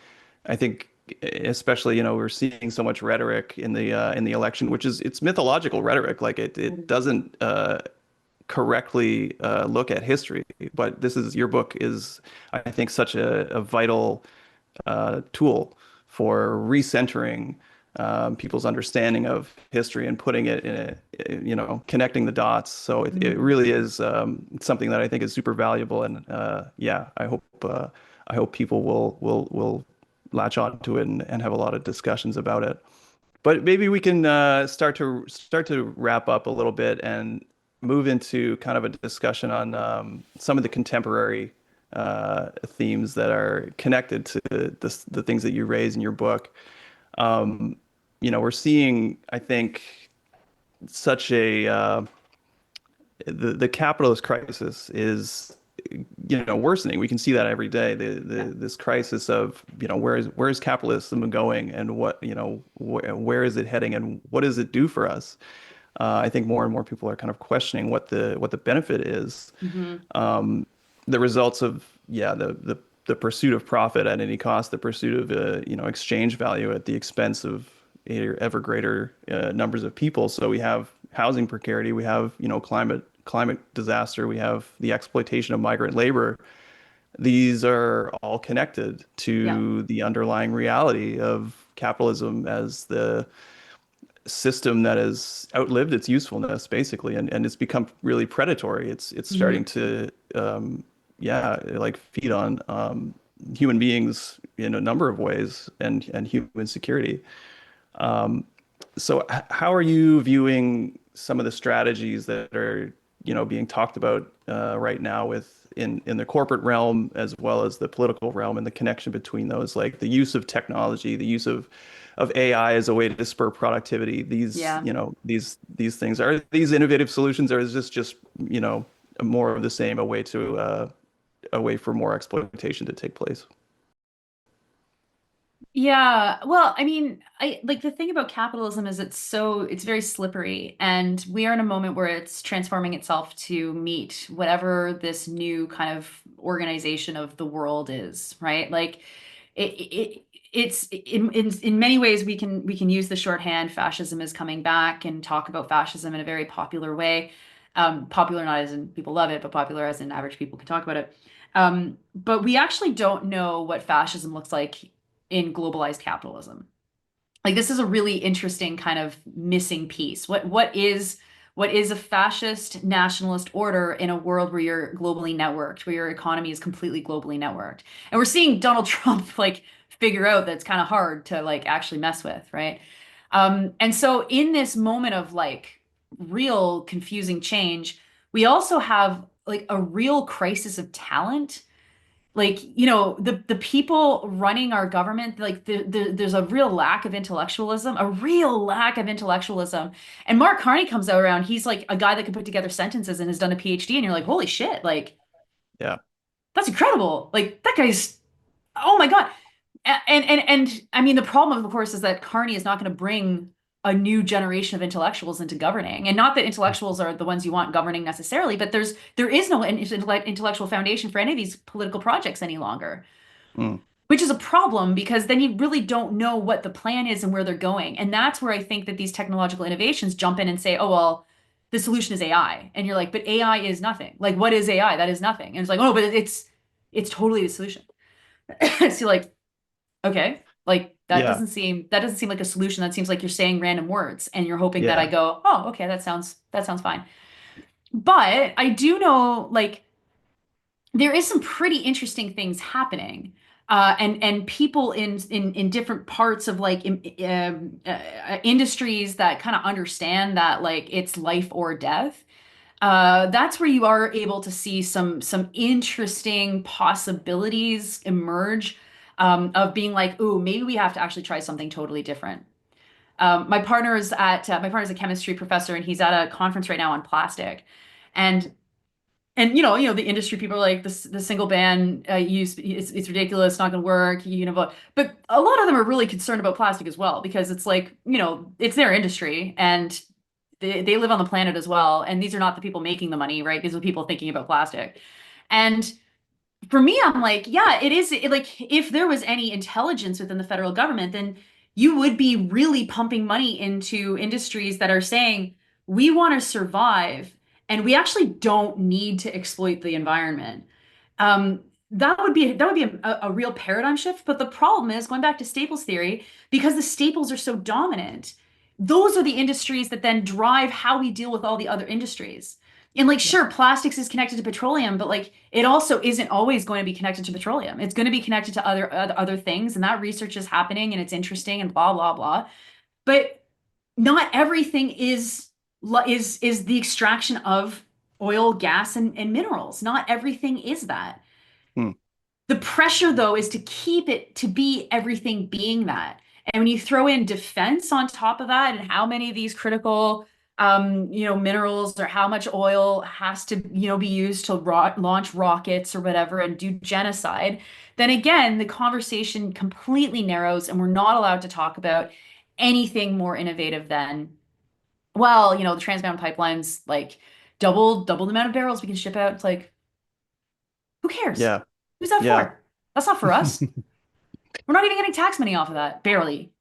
I think especially, you know, we're seeing so much rhetoric in the election, which is it's mythological rhetoric. Like it doesn't correctly look at history. But this is your book is, I think, such a vital tool for recentering people's understanding of history and putting it in you know, connecting the dots. So it Mhm. really is something that I think is super valuable. And yeah, I hope people will latch on to it and have a lot of discussions about it. But maybe we can start to wrap up a little bit and move into kind of a discussion on some of the contemporary themes that are connected to the things that you raise in your book. Um, you know, we're seeing, I think, such a the capitalist crisis is, you know, worsening. We can see that every day. Yeah. This crisis of, you know, where is capitalism going and what, you know, where is it heading and what does it do for us? I think more and more people are kind of questioning what the benefit is. Mhm. The results of, yeah, the pursuit of profit at any cost, the pursuit of you know, exchange value at the expense of ever greater numbers of people. So we have housing precarity, we have, you know, climate disaster, we have the exploitation of migrant labor. These are all connected Yeah. to the underlying reality of capitalism as the system that has outlived its usefulness, basically, and it's become really predatory. It's starting Mhm. to yeah, like feed on human beings in a number of ways and human security. Um, so how are you viewing some of the strategies that are, you know, being talked about right now with in the corporate realm as well as the political realm and the connection between those, like the use of technology, the use of AI as a way to spur productivity. These, Yeah. you know, these things are these innovative solutions, or is this just, you know, more of the same, a way for more exploitation to take place? Yeah, well, I mean, I like the thing about capitalism is it's very slippery, and we are in a moment where it's transforming itself to meet whatever this new kind of organization of the world is, right? Like it's in many ways we can use the shorthand fascism is coming back and talk about fascism in a very popular way. Popular not as in people love it, but popular as in average people can talk about it. But we actually don't know what fascism looks like in globalized capitalism. Like this is a really interesting kind of missing piece. what is a fascist nationalist order in a world where you're globally networked, where your economy is completely globally networked. And we're seeing Donald Trump like figure out that it's kind of hard to like actually mess with, right? And so in this moment of like real confusing change, we also have like a real crisis of talent. Like, the people running our government, like there's a real lack of intellectualism, a real lack of intellectualism. And Mark Carney comes out around, he's like a guy that can put together sentences and has done a PhD, and you're like, holy shit, like Yeah. that's incredible. Like that guy's, oh my God. And I mean, the problem, of course, is that Carney is not going to bring a new generation of intellectuals into governing. And not that intellectuals are the ones you want governing necessarily, but there is no intellectual foundation for any of these political projects any longer, Mm. which is a problem because then you really don't know what the plan is and where they're going. And that's where I think that these technological innovations jump in and say, oh, well, the solution is AI. And you're like, but AI is nothing. Like, what is AI? That is nothing. And it's like, oh, but it's totally the solution. So like, okay, like Yeah. that doesn't seem like a solution. That seems like you're saying random words and you're hoping that I Yeah. go, oh, okay, that sounds fine. But I do know like there is some pretty interesting things happening. And people in different parts of like industries that kind of understand that like it's life or death. That's where you are able to see some interesting possibilities emerge, of being like, ooh, maybe we have to actually try something totally different. My partner's a chemistry professor, and he's at a conference right now on plastic, and the industry people are like the single ban use, it's ridiculous, not going to work, but a lot of them are really concerned about plastic as well because it's like it's their industry and they live on the planet as well, and these are not the people making the money, right? These are people thinking about plastic. And for me, I'm like, yeah, like if there was any intelligence within the federal government, then you would be really pumping money into industries that are saying, we want to survive and we actually don't need to exploit the environment. That would be a real paradigm shift. But the problem is, going back to staples theory, because the staples are so dominant, those are the industries that then drive how we deal with all the other industries. And like, sure, plastics is connected to petroleum, but like it also isn't always going to be connected to petroleum. It's going to be connected to other things, and that research is happening and it's interesting and blah blah blah. But not everything is the extraction of oil, gas, and minerals. Not everything is that. Mm. The pressure, though, is to keep it to be everything being that. And when you throw in defense on top of that, and how many of these critical, minerals or how much oil has to, be used to launch rockets or whatever and do genocide, then again, the conversation completely narrows, and we're not allowed to talk about anything more innovative than, well, the Trans Mountain Pipeline's like double the amount of barrels we can ship out. It's like, who cares? Yeah. Who's that Yeah. for? That's not for us. We're not even getting tax money off of that, barely.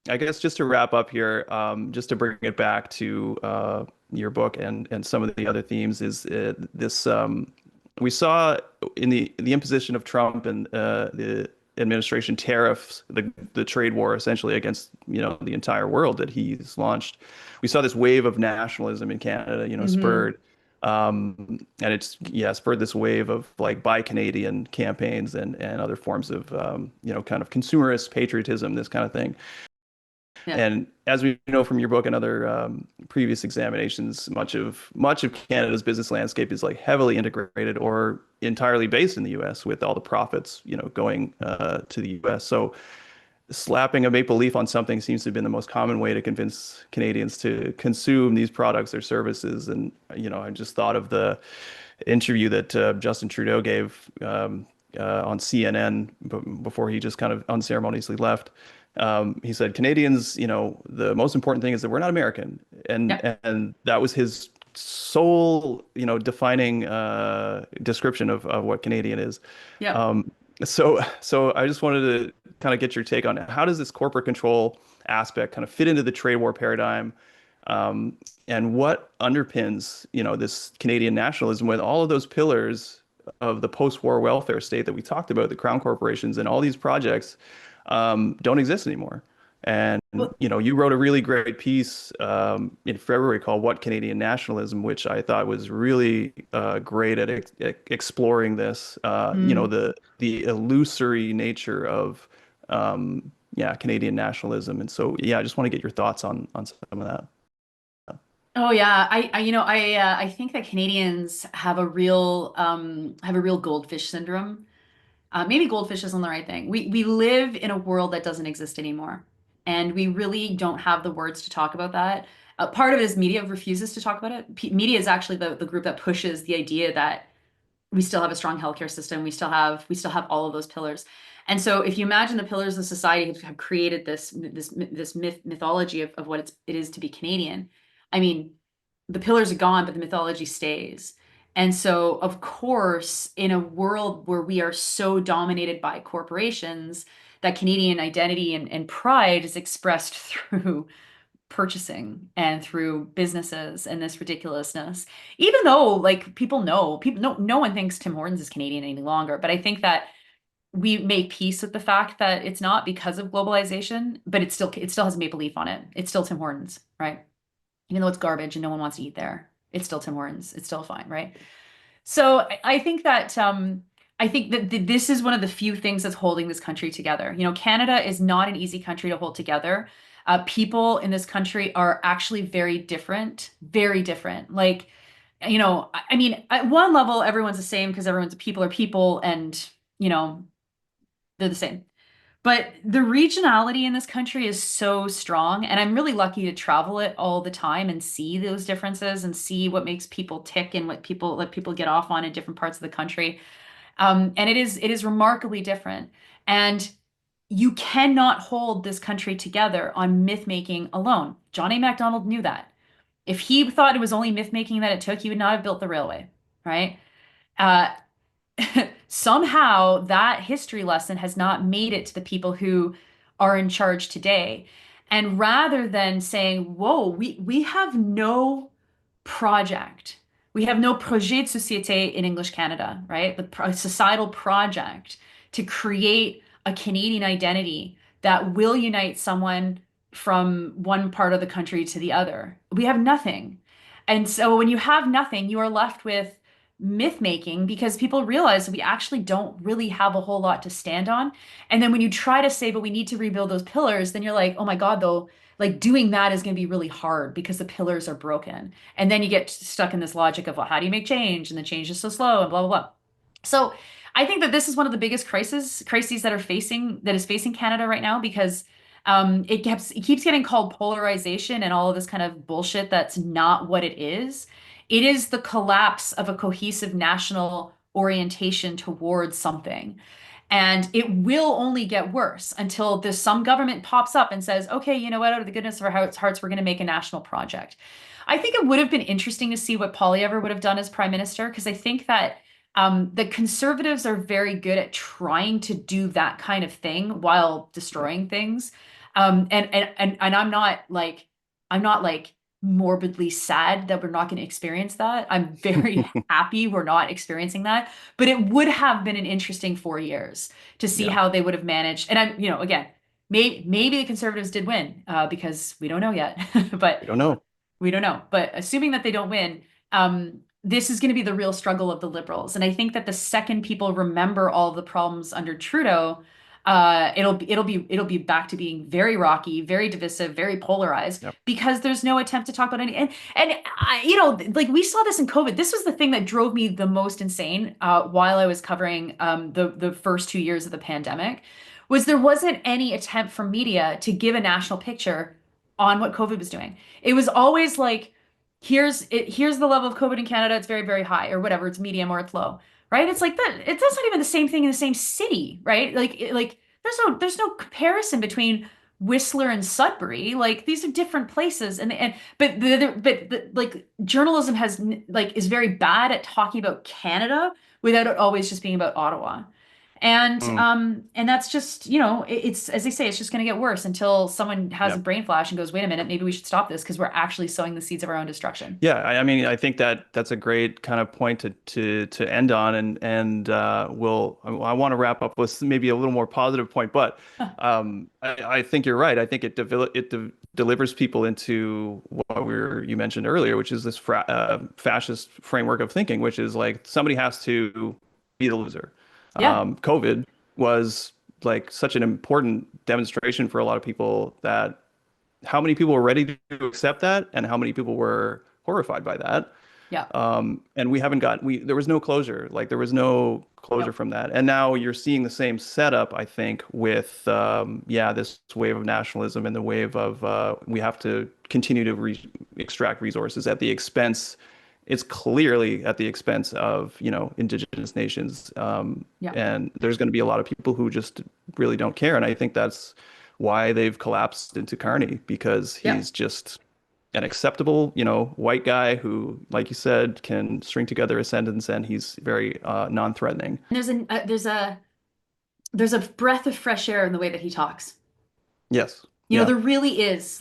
I guess just to wrap up here, just to bring it back to your book and some of the other themes is this we saw in the imposition of Trump and the administration tariffs, the trade war essentially against the entire world that he's launched. We saw this wave of nationalism in Canada, spurred. And it's spurred this wave of like buy Canadian campaigns and other forms of kind of consumerist patriotism, this kind of thing. Yeah. And as we know from your book and other previous examinations, much of Canada's business landscape is like heavily integrated or entirely based in the U.S. with all the profits, going to the U.S. So slapping a maple leaf on something seems to have been the most common way to convince Canadians to consume these products or services. And I just thought of the interview that Justin Trudeau gave on CNN before he just kind of unceremoniously left. He said, Canadians, the most important thing is that we're not American. And that was his sole, defining description of what Canadian is. Yeah. So I just wanted to kind of get your take on it. How does this corporate control aspect kind of fit into the trade war paradigm? And what underpins, this Canadian nationalism with all of those pillars of the post-war welfare state that we talked about, the crown corporations and all these projects don't exist anymore. And Well, you wrote a really great piece in February called "What Canadian Nationalism," which I thought was really great at exploring this. mm. The illusory nature of yeah, Canadian nationalism. And so yeah, I just want to get your thoughts on some of that. Oh yeah, I think that Canadians have a real goldfish syndrome. Maybe goldfish isn't the right thing. We live in a world that doesn't exist anymore, and we really don't have the words to talk about that. Part of it is media refuses to talk about it. Media is actually the group that pushes the idea that we still have a strong healthcare system. We still have all of those pillars. And so if you imagine the pillars of society have created this mythology of what it is to be Canadian, I mean, the pillars are gone, but the mythology stays. And so, of course, in a world where we are so dominated by corporations, that Canadian identity and pride is expressed through purchasing and through businesses and this ridiculousness. Even though like people no one thinks Tim Hortons is Canadian any longer, but I think that we make peace with the fact that it's not because of globalization, but it still has Maple Leaf on it. It's still Tim Hortons, right? Even though it's garbage and no one wants to eat there, it's still Tim Hortons. It's still fine, right? So I think that this is one of the few things that's holding this country together. Canada is not an easy country to hold together. People in this country are actually very different, very different. Like, I mean, at one level, everyone's the same because everyone's people are people, and you know, they're the same. But the regionality in this country is so strong, and I'm really lucky to travel it all the time and see those differences and see what makes people tick and what people get off on in different parts of the country. And it is remarkably different. And you cannot hold this country together on myth making alone. John A. Macdonald knew that. If he thought it was only myth making that it took, he would not have built the railway, right? Uh, Somehow that history lesson has not made it to the people who are in charge today. And rather than saying, whoa, we have no project, we have no projet de société in English Canada, right? Societal project to create a Canadian identity that will unite someone from one part of the country to the other. We have nothing. And so when you have nothing, you are left with myth making because people realize we actually don't really have a whole lot to stand on. And then when you try to say, but we need to rebuild those pillars, then you're like, oh my God, though, like doing that is going to be really hard because the pillars are broken. And then you get stuck in this logic of, well, how do you make change? And the change is so slow and blah, blah, blah. So I think that this is one of the biggest crises that is facing Canada right now because it keeps getting called polarization and all of this kind of bullshit that's not what it is. It is the collapse of a cohesive national orientation towards something. And it will only get worse until some government pops up and says, okay, you know what, out of the goodness of our hearts, we're going to make a national project. I think it would have been interesting to see what Poilievre would have done as prime minister, because I think that the conservatives are very good at trying to do that kind of thing while destroying things. And I'm not like morbidly sad that we're not going to experience that. I'm very happy we're not experiencing that. But it would have been an interesting 4 years to see Yeah, how they would have managed. And again, maybe the conservatives did win because we don't know yet. But we don't know. we don't know. But assuming that they don't win, this is going to be the real struggle of the Liberals. And I think that the second people remember all of the problems under Trudeau, it'll be back to being very rocky, very divisive, very polarized Yep. because there's no attempt to talk about any. And like we saw this in COVID. This was the thing that drove me the most insane while I was covering the first 2 years of the pandemic, was there wasn't any attempt from media to give a national picture on what COVID was doing. It was always like, here's the level of COVID in Canada. It's very, very high, or whatever. It's medium or it's low, right? It's like that. That's not even the same thing in the same city, right? Like there's no comparison between Whistler and Sudbury. Like these are different places, like journalism is very bad at talking about Canada without it always just being about Ottawa. Mm. And that's just, it's as they say, it's just going to get worse until someone has a Yeah. brain flash and goes, wait a minute, maybe we should stop this because we're actually sowing the seeds of our own destruction. Yeah, I mean, I think that's a great kind of point to end on, and I want to wrap up with maybe a little more positive point, but I think you're right. I think it delivers people into what you mentioned earlier, which is this fascist framework of thinking, which is like somebody has to be the loser. Yeah. COVID was like such an important demonstration for a lot of people that how many people were ready to accept that and how many people were horrified by that. Yeah. And there was no closure. Like there was no closure Yep. from that. And now you're seeing the same setup, I think, with, this wave of nationalism and the wave of we have to continue to extract resources at the expense. It's clearly at the expense of, indigenous nations. Yeah. And there's going to be a lot of people who just really don't care. And I think that's why they've collapsed into Carney, because Yeah. he's just an acceptable, white guy who, like you said, can string together a sentence, and he's very non-threatening. There's a breath of fresh air in the way that he talks. Yes. Yeah. There really is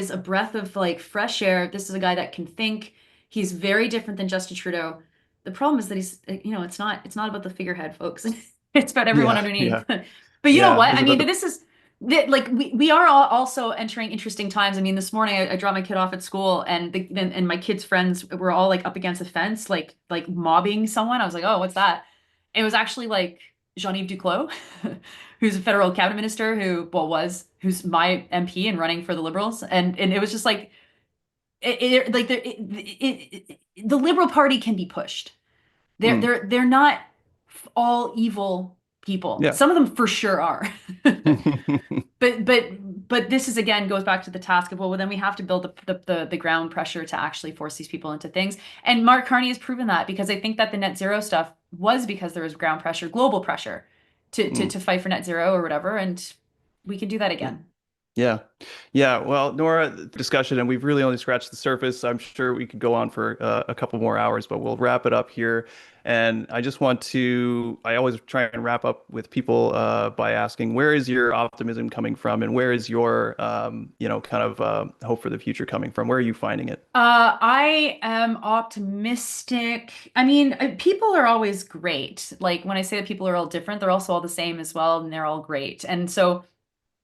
a breath of like fresh air. This is a guy that can think. He's very different than Justin Trudeau. The problem is that it's not about the figurehead, folks. It's about everyone Yeah. underneath. Yeah. But you know Yeah. what? It's I about mean, this is like we are all also entering interesting times. I mean, this morning I dropped my kid off at school, and my kid's friends were all like up against a fence, like mobbing someone. I was like, oh, what's that? It was actually like Jean-Yves Duclos, who's a federal cabinet minister who's my MP and running for the Liberals, and it was just like the Liberal Party can be pushed. Mm. They're not all evil people. Yeah. Some of them for sure are. But this is again goes back to the task of, well, then we have to build the ground pressure to actually force these people into things. And Mark Carney has proven that, because I think that the net zero stuff was because there was ground pressure, global pressure to fight for net zero or whatever, and we can do that again. Yeah. Yeah. Well, Nora, the discussion, and we've really only scratched the surface. I'm sure we could go on for a couple more hours, but we'll wrap it up here. And I always try and wrap up with people by asking, where is your optimism coming from? And where is your, hope for the future coming from? Where are you finding it? I am optimistic. I mean, people are always great. Like when I say that people are all different, they're also all the same as well, and they're all great. And so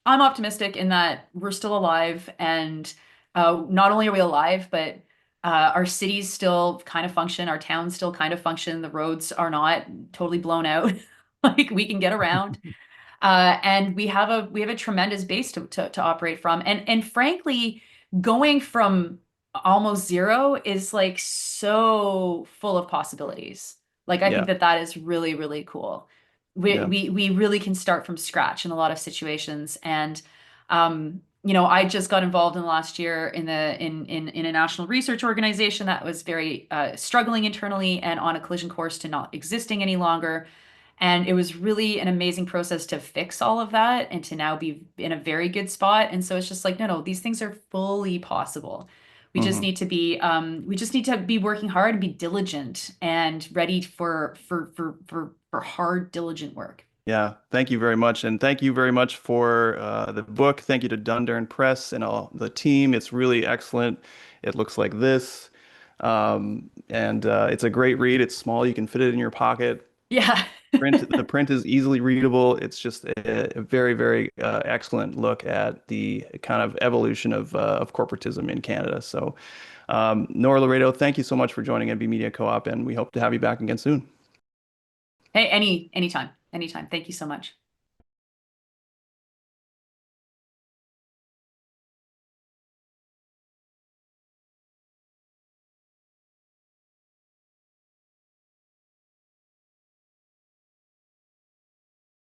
I'm optimistic in that we're still alive, and not only are we alive, but our cities still kind of function, our towns still kind of function, the roads are not totally blown out. Like we can get around, and we have a tremendous base to operate from, and frankly, going from almost zero is like so full of possibilities. Like I Yeah. think that is really, really cool. Yeah. We really can start from scratch in a lot of situations. And I just got involved in the last year in a national research organization that was very struggling internally and on a collision course to not existing any longer. And it was really an amazing process to fix all of that and to now be in a very good spot. And so it's just like, no, these things are fully possible. We just need to be working hard and be diligent and ready for hard, diligent work. Yeah, thank you very much. And thank you very much for the book. Thank you to Dundurn Press and all the team. It's really excellent. It looks like this. And it's a great read. It's small. You can fit it in your pocket. Yeah. The print is easily readable. It's just a very, very excellent look at the kind of evolution of corporatism in Canada. So, Nora Laredo, thank you so much for joining NB Media Co-op, and we hope to have you back again soon. Hey, anytime. Thank you so much.